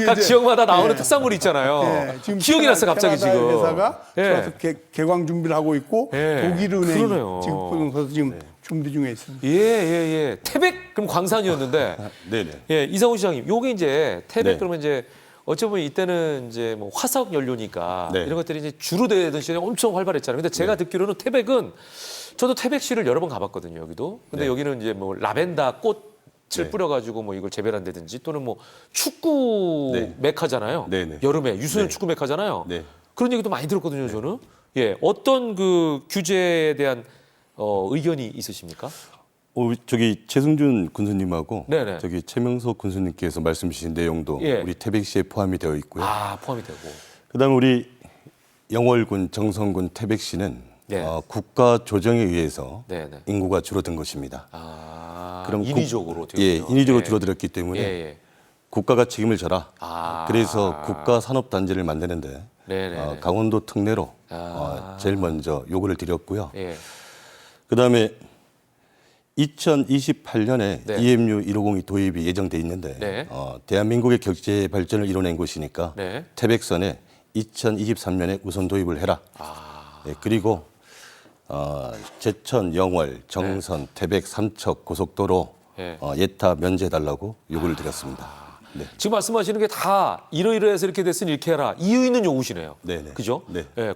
각 지역마다 나오는 특산물이 있잖아요. 지금 기억이 났어요, 갑자기 지금. 회사가 들어와서 개광 준비를 하고 있고 독일은행이 그러네요. 지금 포동서서 지금 준비 중에 있습니다. 예. 태백 그럼 광산이었는데. 네네. 예, 이상훈 시장님, 요게 이제 태백 그러면 이제 어찌 보면 이때는 이제 뭐 화석 연료니까 이런 것들이 이제 주로 되던 시절에 엄청 활발했잖아요. 근데 제가 듣기로는 태백은 저도 태백시를 여러 번 가봤거든요, 여기도. 근데 여기는 이제 뭐 라벤더 꽃을 뿌려가지고 뭐 이걸 재배한다든지 또는 뭐 축구 메카잖아요. 여름에 유소년 축구 메카잖아요. 그런 얘기도 많이 들었거든요, 저는. 예, 어떤 그 규제에 대한 의견이 있으십니까? 저기 최승준 군수님하고 저기 최명석 군수님께서 말씀 주신 내용도 우리 태백시에 포함이 되어 있고요. 포함이 되고. 그다음에 우리 영월군, 정선군, 태백시는 국가 조정에 의해서 인구가 줄어든 것입니다. 그럼 인위적으로 인위적으로 줄어들었기 때문에 국가가 책임을 져라. 그래서 국가 산업 단지를 만드는데 강원도 특례로 제일 먼저 요구를 드렸고요. 그다음에 2028년에 EMU 1502 도입이 예정돼 있는데 대한민국의 경제 발전을 이뤄낸 곳이니까 태백선에 2023년에 우선 도입을 해라. 그리고 제천, 영월, 정선, 태백, 삼척 고속도로 예타 면제해달라고 요구를 드렸습니다. 지금 말씀하시는 게 다 이러이러해서 이렇게 됐으니 이렇게 해라. 이유 있는 요구시네요. 그죠?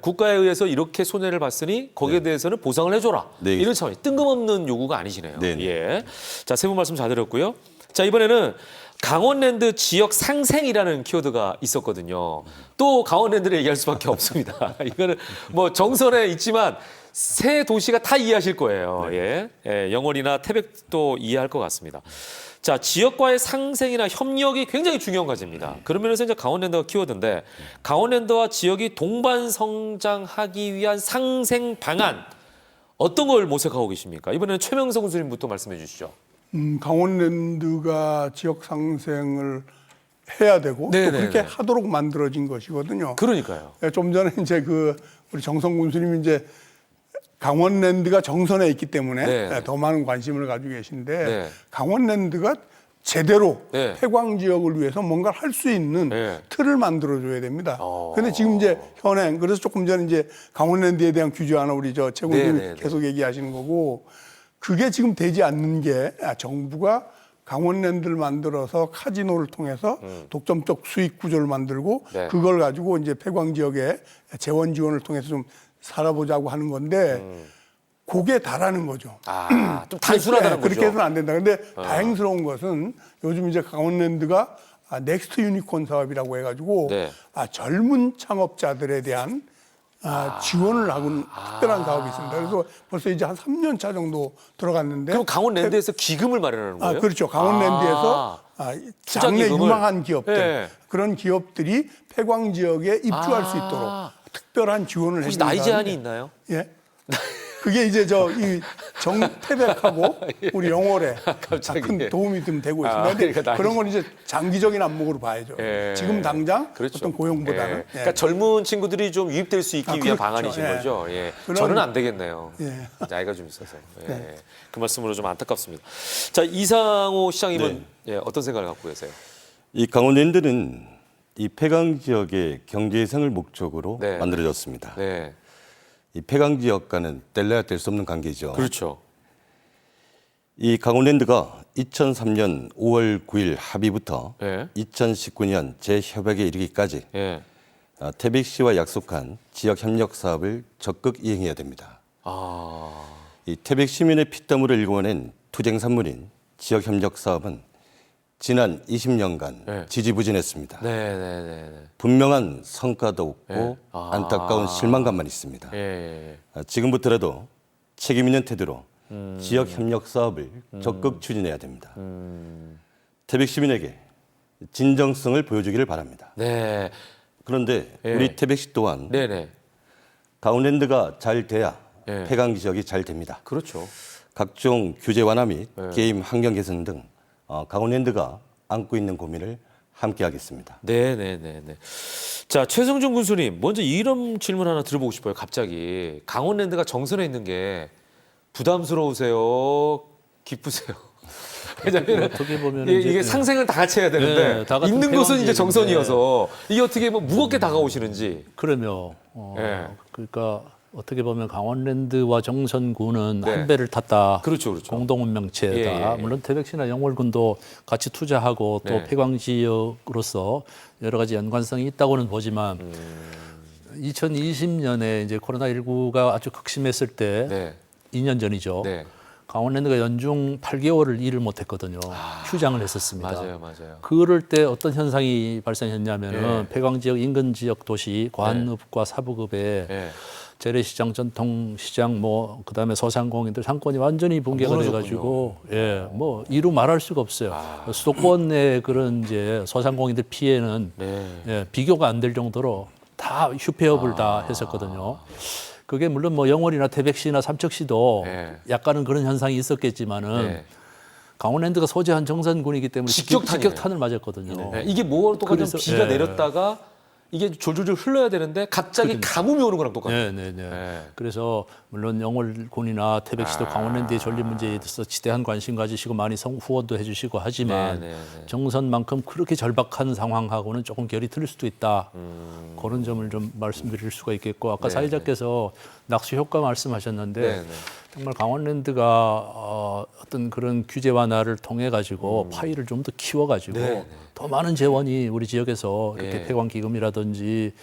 국가에 의해서 이렇게 손해를 봤으니 거기에 대해서는 보상을 해줘라. 이런 차원이 뜬금없는 요구가 아니시네요. 예. 자, 세 분 말씀 잘 들었고요. 자, 이번에는 강원랜드 지역 상생이라는 키워드가 있었거든요. 또 강원랜드를 얘기할 수밖에 없습니다. 이거는 뭐 정선에 있지만 세 도시가 다 이해하실 거예요. 영월이나 태백도 이해할 것 같습니다. 자, 지역과의 상생이나 협력이 굉장히 중요한 과제입니다. 그런 면에서 이제 강원랜드가 키워드인데 강원랜드와 지역이 동반 성장하기 위한 상생 방안 어떤 걸 모색하고 계십니까? 이번에는 최명석 군수님부터 말씀해 주시죠. 강원랜드가 지역 상생을 해야 되고 또 그렇게 하도록 만들어진 것이거든요. 그러니까요. 좀 전에 이제 우리 정성 군수님이 이제 강원랜드가 정선에 있기 때문에 더 많은 관심을 가지고 계신데 강원랜드가 제대로 폐광 지역을 위해서 뭔가를 할 수 있는 틀을 만들어줘야 됩니다. 그런데 지금 이제 현행 그래서 조금 전에 이제 강원랜드에 대한 규제 하나 우리 최 군수님이 계속 얘기하시는 거고 그게 지금 되지 않는 게 정부가 강원랜드를 만들어서 카지노를 통해서 독점적 수익 구조를 만들고 네. 그걸 가지고 이제 폐광 지역에 재원 지원을 통해서 좀 살아보자고 하는 건데 그게 다라는 거죠. 아, 좀 단순하다는 거죠. 그렇게 해서는 안 된다. 근데 다행스러운 것은 요즘 이제 강원랜드가 넥스트 유니콘 사업이라고 해가지고 네. 젊은 창업자들에 대한 지원을 하고는 특별한 사업이 있습니다. 그래서 벌써 이제 한 3년 차 정도 들어갔는데. 그럼 강원랜드에서 기금을 마련하는 거예요? 그렇죠. 강원랜드에서 장래 투자기금을? 유망한 기업들, 네. 그런 기업들이 폐광 지역에 입주할 수 있도록 특별한 지원을 혹시 해주는 나이 제한이 사업인데. 있나요? 예. 그게 이제 이 정태백하고 우리 영월에 큰 도움이 좀 되고 있습니다. 근데 그러니까 그런 건 이제 장기적인 안목으로 봐야죠. 예. 지금 당장 그렇죠. 어떤 고용보다는. 예. 그러니까 젊은 친구들이 좀 유입될 수 있기 위한 그렇죠. 방안이신 예. 거죠. 예. 그런- 저는 안 되겠네요. 예. 나이가 좀 있어서. 예. 네. 그 말씀으로 좀 안타깝습니다. 자, 이상호 시장님은 어떤 생각을 갖고 계세요? 이 강원랜드는 이 폐광 지역의 경제성을 목적으로 네. 만들어졌습니다. 네. 이 폐광 지역과는 뗄래야 뗄 수 없는 관계죠. 그렇죠. 이 강원랜드가 2003년 5월 9일 합의부터 예. 2019년 재협약에 이르기까지 예. 태백시와 약속한 지역 협력 사업을 적극 이행해야 됩니다. 이 태백 시민의 피땀으로 일궈낸 투쟁산물인 지역 협력 사업은 지난 20년간 지지부진했습니다. 분명한 성과도 없고 안타까운 실망감만 있습니다. 지금부터라도 책임 있는 태도로 지역 협력 사업을 적극 추진해야 됩니다. 태백 시민에게 진정성을 보여주기를 바랍니다. 네. 그런데 우리 태백시 또한 강원랜드가 잘 돼야 폐광 지역이 잘 됩니다. 그렇죠. 각종 규제 완화 및 게임 환경 개선 등 강원랜드가 안고 있는 고민을 함께 하겠습니다. 네네네네. 자, 최성준 군수님, 먼저 이런 질문 하나 드려보고 싶어요. 갑자기 강원랜드가 정선에 있는 게 부담스러우세요? 기쁘세요? 왜냐하면 어떻게 보면 이게 상생을 다 같이 해야 되는데 다 같은 있는 곳은 이제 폐광지역인데. 정선이어서 이게 어떻게 뭐 무겁게 다가오시는지. 그러면 그러니까 어떻게 보면 강원랜드와 정선군은 한 배를 탔다. 그렇죠, 그렇죠. 공동운명체다. 예. 물론 태백시나 영월군도 같이 투자하고 또 폐광 지역으로서 여러 가지 연관성이 있다고는 보지만 2020년에 이제 코로나19가 아주 극심했을 때 2년 전이죠. 강원랜드가 연중 8개월을 일을 못했거든요. 휴장을 했었습니다. 맞아요. 그럴 때 어떤 현상이 발생했냐면은 폐광 지역 인근 지역 도시 관읍과 사부급에 재래시장, 전통시장, 뭐 그다음에 소상공인들 상권이 완전히 붕괴가 돼가지고 뭐 이루 말할 수가 없어요. 수도권 내 그런 이제 소상공인들 피해는 비교가 안 될 정도로 다 휴폐업을 다 했었거든요. 그게 물론 뭐 영월이나 태백시나 삼척시도 약간은 그런 현상이 있었겠지만은 강원랜드가 소재한 정선군이기 때문에 직격탄을 맞았거든요. 이게 뭐가 똑같은 비가 내렸다가 이게 졸졸졸 흘러야 되는데 갑자기 가뭄이 오는 거랑 똑같아요. 그래서 물론 영월군이나 태백시도 강원랜드의 전리 문제에 대해서 지대한 관심 가지시고 많이 후원도 해주시고 하지만 정선만큼 그렇게 절박한 상황하고는 조금 결이 틀릴 수도 있다. 그런 점을 좀 말씀드릴 수가 있겠고 아까 사회자께서 낙수 효과 말씀하셨는데 정말 강원랜드가 어떤 그런 규제 완화를 통해 가지고 파이를 좀 더 키워 가지고 더 많은 재원이 우리 지역에서 이렇게 폐광 기금이라든지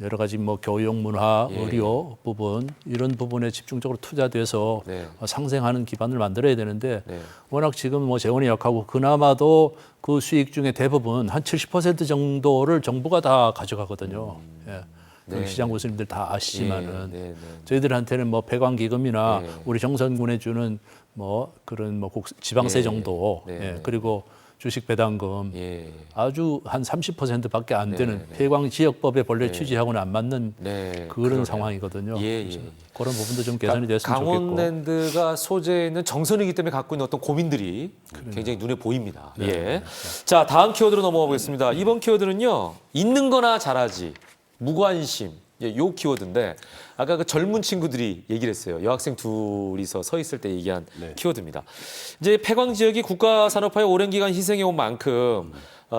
여러 가지 뭐 교육, 문화, 의료 부분 이런 부분에 집중적으로 투자돼서 상생하는 기반을 만들어야 되는데 워낙 지금 뭐 재원이 약하고 그나마도 그 수익 중에 대부분 한 70% 정도를 정부가 다 가져가거든요. 시장 교수님들 다 아시지만은 저희들한테는 뭐 폐광 기금이나 우리 정선군에 주는 뭐 그런 뭐 지방세 정도 그리고 주식 배당금 아주 한 30%밖에 안 되는 폐광 지역법의 본래 취지하고는 안 맞는 그런 상황이거든요. 그런 부분도 좀 개선이 됐으면 좋겠고. 강원랜드가 소재에 있는 정선이기 때문에 갖고 있는 어떤 고민들이 굉장히 눈에 보입니다. 자, 다음 키워드로 넘어가 보겠습니다. 이번 키워드는요. 있는 거나 잘하지. 무관심. 요 키워드인데 아까 그 젊은 친구들이 얘기를 했어요. 여학생 둘이서 서 있을 때 얘기한 키워드입니다. 이제 폐광 지역이 국가 산업화에 오랜 기간 희생해 온 만큼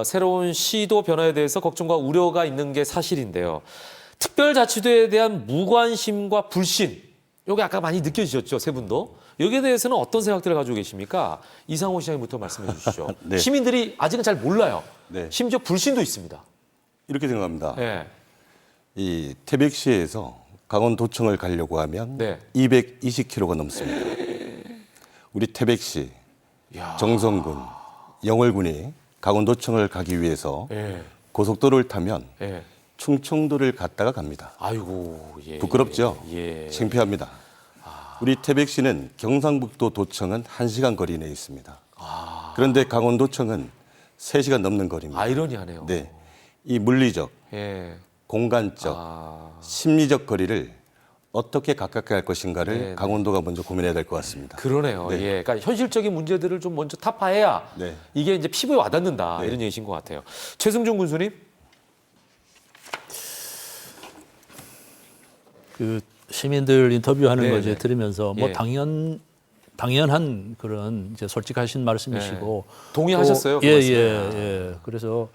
새로운 시도 변화에 대해서 걱정과 우려가 있는 게 사실인데요. 특별자치도에 대한 무관심과 불신, 요게 아까 많이 느껴지셨죠, 세 분도? 여기에 대해서는 어떤 생각들을 가지고 계십니까? 이상호 시장님부터 말씀해 주시죠. 네. 시민들이 아직은 잘 몰라요. 네. 심지어 불신도 있습니다. 이렇게 생각합니다. 네. 이 태백시에서 강원도청을 가려고 하면 네. 220km가 넘습니다. 우리 태백시, 정선군, 영월군이 강원도청을 가기 위해서 예. 고속도로를 타면 예. 충청도를 갔다가 갑니다. 아이고, 예. 부끄럽죠? 예. 창피합니다. 우리 태백시는 경상북도 도청은 1시간 거리 내에 있습니다. 그런데 강원도청은 3시간 넘는 거리입니다. 아이러니하네요. 네. 이 물리적, 예. 공간적, 심리적 거리를 어떻게 가깝게 할 것인가를 네, 네. 강원도가 먼저 고민해야 될 것 같습니다. 그러네요. 네. 예. 그러니까 현실적인 문제들을 좀 먼저 타파해야 네. 이게 이제 피부에 와닿는다. 네. 이런 얘기신 것 같아요. 최승준 군수님. 그 시민들 인터뷰하는 네, 거 이제 네. 들으면서 뭐 예. 당연한 그런 이제 솔직하신 말씀이시고 동의하셨어요? 또, 그 예. 말씀에. 그래서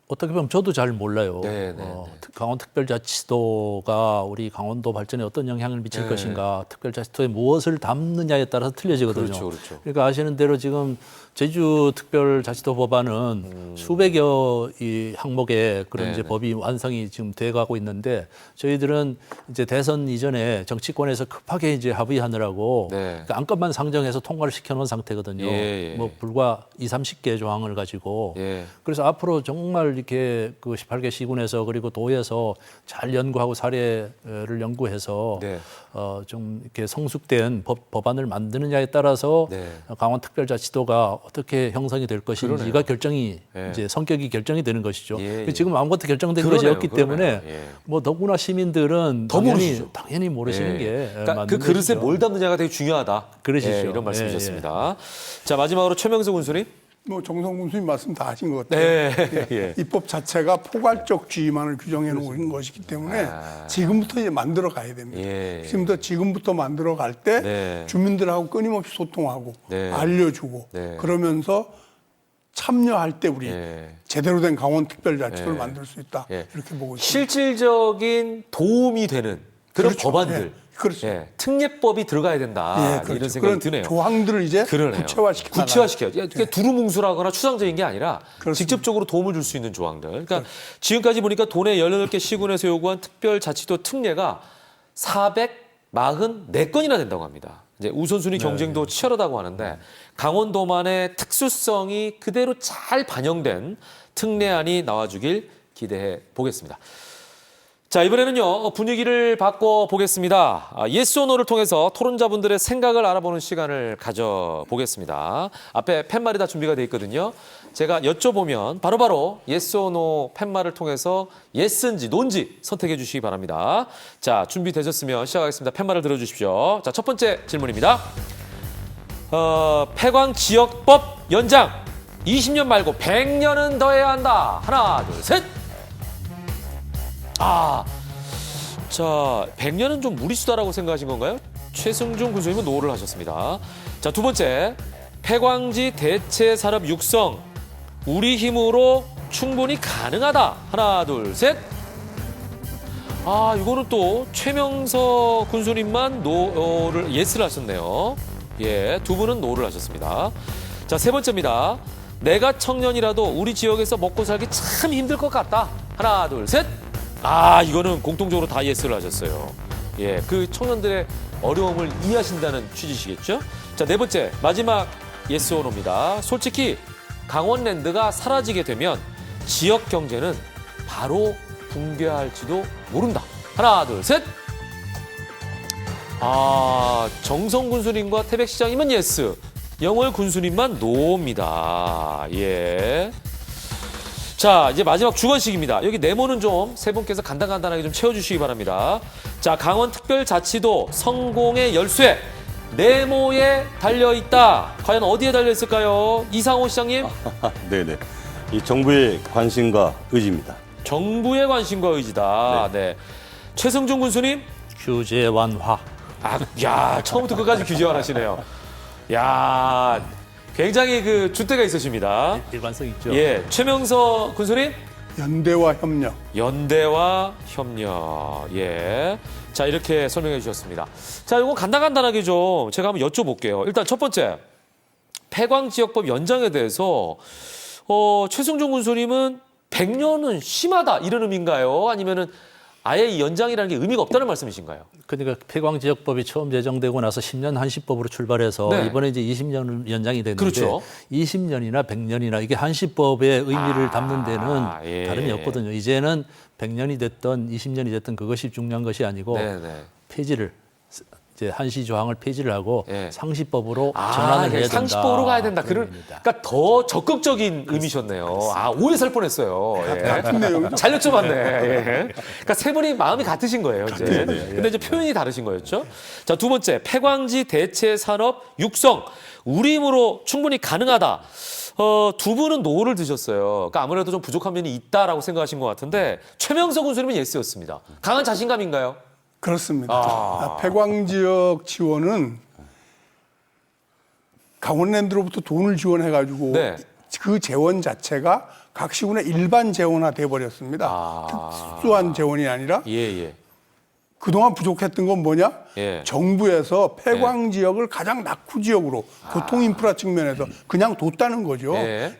어떻게 보면 저도 잘 몰라요. 네. 강원특별자치도가 우리 강원도 발전에 어떤 영향을 미칠 네. 것인가, 특별자치도에 무엇을 담느냐에 따라서 틀려지거든요. 그렇죠. 그러니까 아시는 대로 지금 제주특별자치도 법안은 수백여 이 항목의 그런 이제 네네. 법이 완성이 지금 돼가고 있는데 저희들은 이제 대선 이전에 정치권에서 급하게 이제 합의하느라고 네. 그러니까 안건만 상정해서 통과를 시켜놓은 상태거든요. 예. 뭐 불과 2-30개 조항을 가지고 예. 그래서 앞으로 정말 이렇게 그 18개 시군에서 그리고 도에서 잘 연구하고 사례를 연구해서 네. 좀 이렇게 성숙된 법안을 만드느냐에 따라서 네. 강원특별자치도가 어떻게 형성이 될 것인지가 그러네요. 결정이 예. 이제 성격이 결정이 되는 것이죠. 예. 지금 아무것도 결정된 그러네요. 것이 없기 때문에 그러네요. 예. 뭐 더구나 시민들은 더 모르시죠. 당연히 모르시는 예. 게 그러니까 맞는 그 그릇에 것이죠. 뭘 담느냐가 되게 중요하다. 그러시죠. 예, 이런 말씀이셨습니다. 예. 자, 마지막으로 최명수 군수님. 뭐 정성 군수님 말씀 다 하신 것 같아요. 네. 예. 입법 자체가 포괄적 지위만을 규정해 놓은 것이기 때문에 지금부터 이제 만들어 가야 됩니다. 예. 지금부터 만들어 갈 때 네. 주민들하고 끊임없이 소통하고 네. 알려주고 네. 그러면서 참여할 때 우리 예. 제대로 된 강원특별자치도를 예. 만들 수 있다. 예. 이렇게 보고 있습니다. 실질적인 도움이 되는 그런 그렇죠. 법안들. 예. 그렇죠. 예, 특례법이 들어가야 된다. 예, 이런 그렇죠. 생각이 그런 드네요. 조항들을 이제 그러네요. 구체화시켜야 이게 두루뭉술하거나 추상적인 게 아니라 직접적으로 도움을 줄 수 있는 조항들. 그러니까 지금까지 보니까 도내 18개 시군에서 요구한 특별자치도 특례가 444건이나 된다고 합니다. 이제 우선순위 경쟁도 치열하다고 하는데 강원도만의 특수성이 그대로 잘 반영된 특례안이 나와주길 기대해 보겠습니다. 자, 이번에는요, 분위기를 바꿔보겠습니다. 예스 or 노를 통해서 토론자분들의 생각을 알아보는 시간을 가져보겠습니다. 앞에 팻말이 다 준비가 돼 있거든요. 제가 여쭤보면 바로바로 예스 or 노 팻말을 통해서 예스인지 노인지 선택해 주시기 바랍니다. 자, 준비되셨으면 시작하겠습니다. 팻말을 들어주십시오. 자, 첫 번째 질문입니다. 폐광지역법 연장 20년 말고 100년은 더 해야 한다. 하나, 둘, 셋. 자, 100년은 좀 무리수다라고 생각하신 건가요? 최승준 군수님은 노를 하셨습니다. 자, 두 번째, 폐광지 대체 산업 육성 우리 힘으로 충분히 가능하다. 하나, 둘, 셋. 이거는 또 최명서 군수님만 노를 예스를 하셨네요. 예, 두 분은 노를 하셨습니다. 자, 세 번째입니다. 내가 청년이라도 우리 지역에서 먹고 살기 참 힘들 것 같다. 하나, 둘, 셋. 이거는 공통적으로 다 예스를 하셨어요. 예, 그 청년들의 어려움을 이해하신다는 취지시겠죠? 자, 네 번째, 마지막 예스 or 노입니다. 솔직히 강원랜드가 사라지게 되면 지역 경제는 바로 붕괴할지도 모른다. 하나, 둘, 셋. 정성 군수님과 태백 시장님은 예스, 영월 군수님만 노입니다. 예. 자, 이제 마지막 주관식입니다. 여기 네모는 좀 세 분께서 간단하게 좀 채워주시기 바랍니다. 자, 강원특별자치도 성공의 열쇠 네모에 달려있다. 과연 어디에 달려있을까요? 이상호 시장님? 네네. 이 정부의 관심과 의지입니다. 정부의 관심과 의지다. 네. 최승준 군수님? 규제 완화. 야, 처음부터 끝까지 규제 완화하시네요. 야, 굉장히 그 줏대가 있으십니다. 일관성 있죠. 예, 최명서 군수님? 연대와 협력. 연대와 협력. 예. 자, 이렇게 설명해 주셨습니다. 자, 이거 간단하게 좀 제가 한번 여쭤볼게요. 일단 첫 번째, 폐광지역법 연장에 대해서 최승종 군수님은 100년은 심하다 이런 의미인가요? 아니면은 아예 이 연장이라는 게 의미가 없다는 말씀이신가요? 그러니까 폐광지역법이 처음 제정되고 나서 10년 한시법으로 출발해서 네. 이번에 이제 20년 연장이 됐는데 그렇죠. 20년이나 100년이나 이게 한시법의 의미를 담는 데는 예. 다름이 없거든요. 이제는 100년이 됐든 20년이 됐든 그것이 중요한 것이 아니고 폐지를 이제 한시 조항을 폐지를 하고 상시법으로 전환을 해야 된다. 상시법으로 가야 된다. 그러니까 더 적극적인 의미셨네요. 아, 오해 살 뻔했어요. 예. 같은 내용이죠. 잘 여쭤봤네. 예. 그러니까 세 분이 마음이 같으신 거예요, 이제. 근데 이제 표현이 다르신 거였죠. 자, 두 번째, 폐광지 대체 산업 육성. 우리 힘으로 충분히 가능하다. 두 분은 노를 드셨어요. 그러니까 아무래도 좀 부족한 면이 있다라고 생각하신 것 같은데 최명석 군수님은 예스였습니다. 강한 자신감인가요? 그렇습니다. 폐광지역 지원은 강원랜드로부터 돈을 지원해가지고 그 재원 자체가 각 시군의 일반 재원화 돼버렸습니다. 특수한 재원이 아니라 그동안 부족했던 건 뭐냐? 정부에서 폐광지역을 가장 낙후 지역으로 교통인프라 측면에서 그냥 뒀다는 거죠.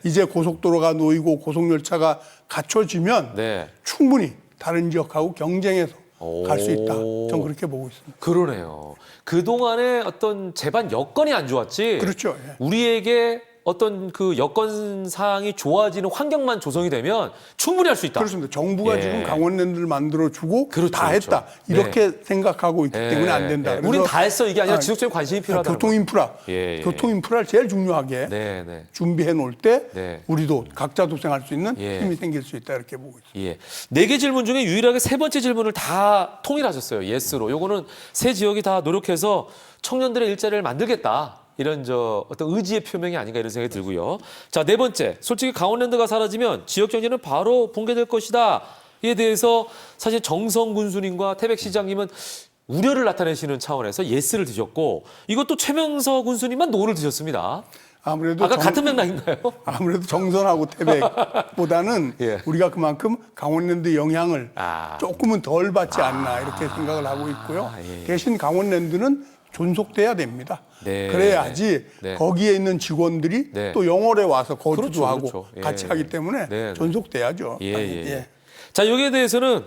이제 고속도로가 놓이고 고속열차가 갖춰지면 충분히 다른 지역하고 경쟁해서 갈 수 있다. 전 그렇게 보고 있습니다. 그러네요. 그동안의 어떤 재반 여건이 안 좋았지. 그렇죠. 우리에게 어떤 그 여건 사항이 좋아지는 환경만 조성이 되면 충분히 할 수 있다. 그렇습니다. 정부가 지금 강원랜드를 만들어주고 다 했다. 이렇게 생각하고 있기 때문에 안 된다. 우린 다 했어 이게 아니라 지속적인 관심이 필요하다. 교통인프라를 제일 중요하게 준비해 놓을 때 우리도 각자 도생할 수 있는 힘이 생길 수 있다 이렇게 보고 있습니다. 4개 질문 중에 유일하게 세 번째 질문을 다 통일하셨어요. 예스로. 요거는 세 지역이 다 노력해서 청년들의 일자리를 만들겠다. 이런 어떤 의지의 표명이 아닌가 이런 생각이 들고요. 자, 네 번째. 솔직히 강원랜드가 사라지면 지역 경제는 바로 붕괴될 것이다. 이에 대해서 사실 정성 군수님과 태백 시장님은 우려를 나타내시는 차원에서 예스를 드셨고 이것도 최명석 군수님만 노를 드셨습니다. 아무래도 아까 같은 맥락인가요? 아무래도 정선하고 태백보다는 우리가 그만큼 강원랜드 영향을 조금은 덜 받지 않나 이렇게 생각을 하고 있고요. 대신 강원랜드는 존속돼야 됩니다. 그래야지 거기에 있는 직원들이 또 영월에 와서 거주도 하고 같이 하기 때문에 존속돼야죠. 자, 여기에 대해서는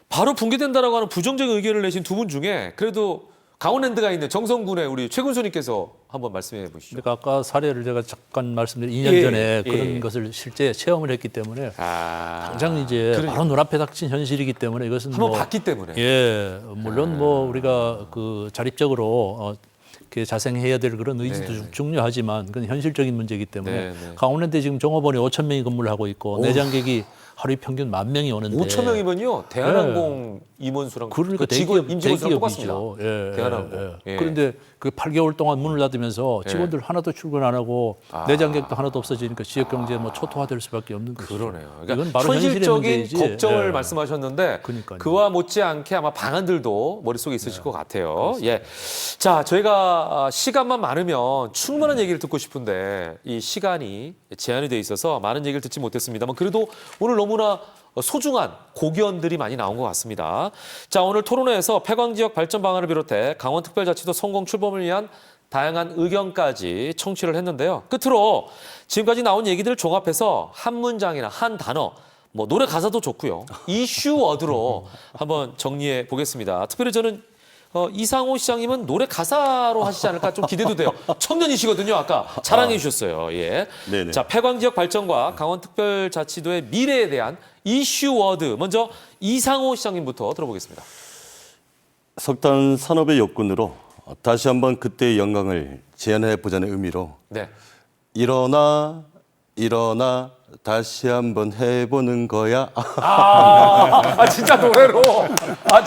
바로 붕괴된다라고 하는 부정적인 의견을 내신 두 분 중에 그래도 강원랜드가 있는 정성군의 우리 최 군수님께서 한번 말씀해 보시죠. 그러니까 아까 사례를 제가 잠깐 말씀드린 2년 전에 그런 것을 실제 체험을 했기 때문에 당장 이제 바로 눈앞에 닥친 현실이기 때문에 이것은 한번 봤기 때문에 물론 뭐 우리가 그 자립적으로 자생해야 될 그런 의지도 중요하지만 그건 현실적인 문제이기 때문에 강원랜드에 지금 종업원이 5천 명이 근무를 하고 있고 내장객이 하루에 평균 10,000명이 오는데 5천 명이면요 대한항공 임원수랑 그러니까 임직원수랑 똑같습니다. 대한항공. 그런데 그 8개월 동안 문을 닫으면서 직원들 하나도 출근 안 하고 내장객도 하나도 없어지니까 지역 경제 뭐 초토화될 수밖에 없는 거죠. 그러네요. 이건 그러니까 바로 현실적인 걱정을 말씀하셨는데 그와 못지않게 아마 방안들도 머릿속에 있으실 것 같아요. 자, 저희가 시간만 많으면 충분한 얘기를 듣고 싶은데 이 시간이 제한이 돼 있어서 많은 얘기를 듣지 못했습니다만 그래도 오늘 너무나 소중한 고견들이 많이 나온 것 같습니다. 자, 오늘 토론회에서 폐광지역 발전 방안을 비롯해 강원특별자치도 성공 출범을 위한 다양한 의견까지 청취를 했는데요. 끝으로 지금까지 나온 얘기들을 종합해서 한 문장이나 한 단어, 뭐 노래 가사도 좋고요. 이슈 워드로 한번 정리해 보겠습니다. 특별히 저는 이상호 시장님은 노래 가사로 하시지 않을까 좀 기대도 돼요. 청년이시거든요. 아까 자랑해 주셨어요. 자, 폐광지역 발전과 강원특별자치도의 미래에 대한 이슈 워드. 먼저 이상호 시장님부터 들어보겠습니다. 석탄 산업의 여건으로 다시 한번 그때의 영광을 재현해 보자는 의미로 일어나 다시 한번 해보는 거야. 진짜 노래로.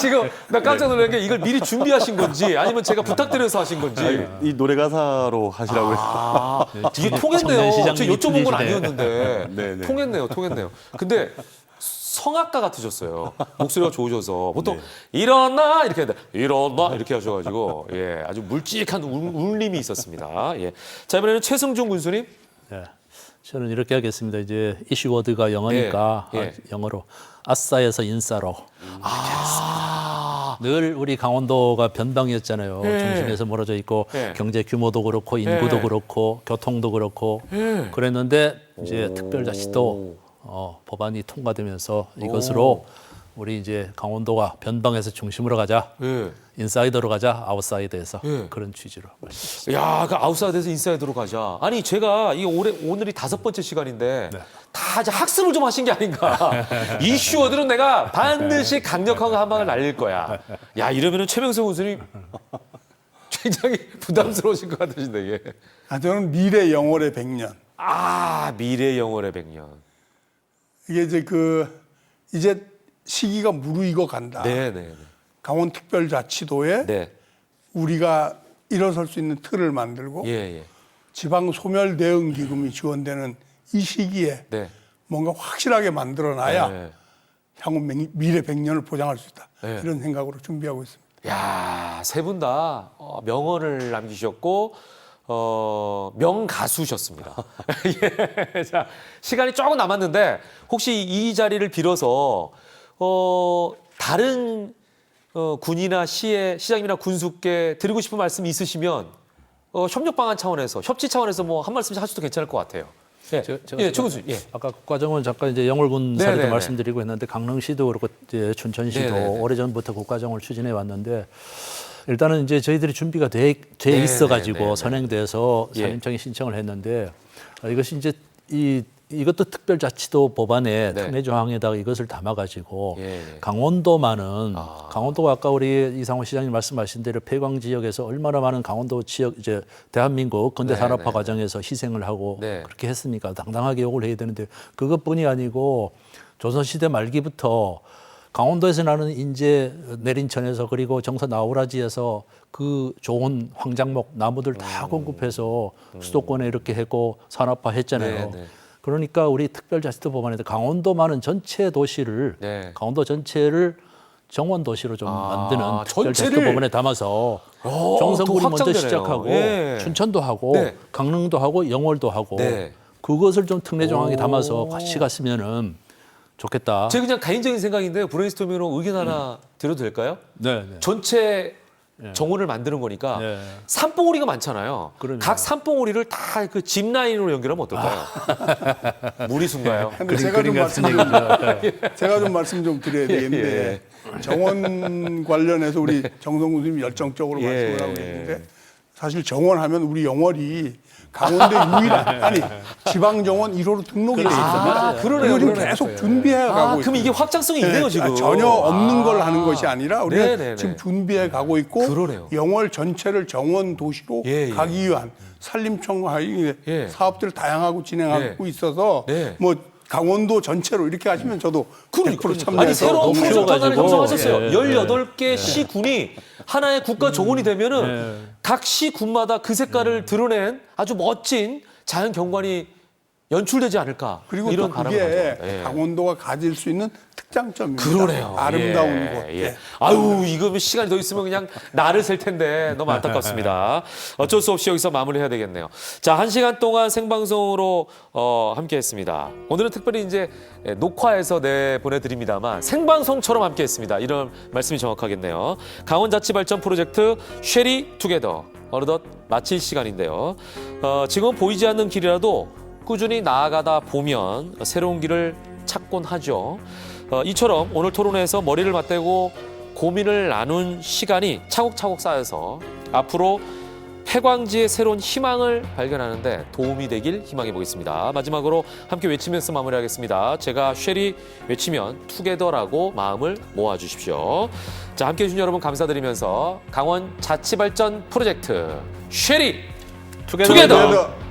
지금 나 깜짝 놀란 게 이걸 미리 준비하신 건지 아니면 제가 부탁드려서 하신 건지. 이 노래 가사로 하시라고 해서. 이게 통했네요. 제가 여쭤본 건 아니었는데. 통했네요. 근데 성악가 같으셨어요. 목소리가 좋으셔서. 보통 일어나 이렇게 해야 돼. 일어나 이렇게 하셔가지고 아주 묽직한 울림이 있었습니다. 자, 이번에는 최승종 군수님. 저는 이렇게 하겠습니다. 이제 이슈 워드가 영어니까 영어로 아싸에서 인싸로. 늘 우리 강원도가 변방이었잖아요. 중심에서 멀어져 있고 경제 규모도 그렇고 인구도 그렇고 교통도 그렇고 그랬는데 이제 특별자치도 법안이 통과되면서 이것으로 우리 이제 강원도가 변방에서 중심으로 가자, 인사이드로 가자, 아웃사이드에서 그런 취지로 말씀드렸습니다. 야, 그 아웃사이드에서 인사이드로 가자. 아니 제가 이 오늘이 5번째 시간인데 다 이제 학습을 좀 하신 게 아닌가. 이슈워드는 내가 반드시 강력한 한 방을 날릴 거야. 야, 이러면은 최명석 교수님 굉장히 부담스러우실 것 같으신데. 예. 저는 미래 영월의 100년. 미래 영월의 100년. 이게 이제 시기가 무르익어 간다. 강원특별자치도에 우리가 일어설 수 있는 틀을 만들고 지방 소멸 대응 기금이 지원되는 이 시기에 뭔가 확실하게 만들어놔야 향후 미래 100년을 보장할 수 있다. 이런 생각으로 준비하고 있습니다. 야, 세 분 다 명언을 남기셨고 명가수셨습니다. 예. 자, 시간이 조금 남았는데 혹시 이 자리를 빌어서 다른 군이나 시장님이나 군수께 드리고 싶은 말씀 있으시면 협력 방안 차원에서 협치 차원에서 뭐 한 말씀씩 하셔도 괜찮을 것 같아요. 예, 최 교수. 아까 국가정원 잠깐 이제 영월군 사례도 말씀드리고 했는데 강릉시도 그렇고 이제 춘천시도 오래전부터 국가정원을 추진해 왔는데 일단은 이제 저희들이 준비가 돼 있어가지고 선행돼서 산림청에 신청을 했는데 이것이 이제 이것도 특별자치도 법안에 특례 조항에다가 이것을 담아가지고 강원도가 아까 우리 이상호 시장님 말씀하신 대로 폐광 지역에서 얼마나 많은 강원도 지역 이제 대한민국 근대 산업화 과정에서 희생을 하고 그렇게 했으니까 당당하게 욕을 해야 되는데 그것뿐이 아니고 조선시대 말기부터 강원도에서 나는 인제 내린천에서 그리고 정선 아우라지에서 그 좋은 황작목 나무들 다 공급해서 수도권에 이렇게 했고 산업화 했잖아요. 그러니까 우리 특별자치도 법안에도 강원도만은 전체 도시를 강원도 전체를 정원 도시로 좀 만드는 특별자치도 법안에 담아서 정선군이 먼저 시작하고 춘천도 하고 강릉도 하고 영월도 하고 그것을 좀 특례 조항에 담아서 같이 갔으면은 좋겠다. 제 그냥 개인적인 생각인데요. 브레인스토밍으로 의견 하나 드려도 될까요? 전체 정원을 만드는 거니까 산봉우리가 많잖아요. 각 산봉우리를 다 그 짚라인으로 연결하면 어떨까요? 무리수인가요? 제가 좀 말씀 좀 드려야 되겠는데 정원 관련해서 우리 정성군 선생님이 열정적으로 말씀을 하고 있는데 사실 정원하면 우리 영월이 강원도 유일한 지방 정원 1호로 등록이 돼 있습니다. 그러네요. 지금 계속 준비해 가고 있고. 그럼 이게 확장성이 있네요, 지금. 전혀 없는 걸 하는 것이 아니라 우리가 지금 준비해 가고 있고 영월 전체를 정원 도시로 가기 위한 산림청과 사업들을 다양하고 진행하고 있어서 뭐 강원도 전체로 이렇게 하시면 저도 100% 참여해서 아니 새로운 프로젝트 하나를 형성하셨어요. 18개 시군이 하나의 국가 정원이 되면은 각 시군마다 그 색깔을 드러낸 아주 멋진 자연 경관이 연출되지 않을까. 그리고 이런 또 그게 강원도가 가질 수 있는 특장점입니다. 그러네요. 아름다운 곳. 아유, 이거 시간이 더 있으면 그냥 날을 셀 텐데 너무 안타깝습니다. 어쩔 수 없이 여기서 마무리해야 되겠네요. 자, 1시간 동안 생방송으로 함께했습니다. 오늘은 특별히 이제 녹화해서 보내드립니다만 생방송처럼 함께했습니다. 이런 말씀이 정확하겠네요. 강원자치발전 프로젝트 쉐리 투게더 어느덧 마칠 시간인데요. 지금 보이지 않는 길이라도 꾸준히 나아가다 보면 새로운 길을 찾곤 하죠. 이처럼 오늘 토론회에서 머리를 맞대고 고민을 나눈 시간이 차곡차곡 쌓여서 앞으로 폐광지의 새로운 희망을 발견하는데 도움이 되길 희망해 보겠습니다. 마지막으로 함께 외치면서 마무리하겠습니다. 제가 쉐리 외치면 투게더라고 마음을 모아주십시오. 자, 함께해 주신 여러분 감사드리면서 강원 자치발전 프로젝트 쉐리 투게더.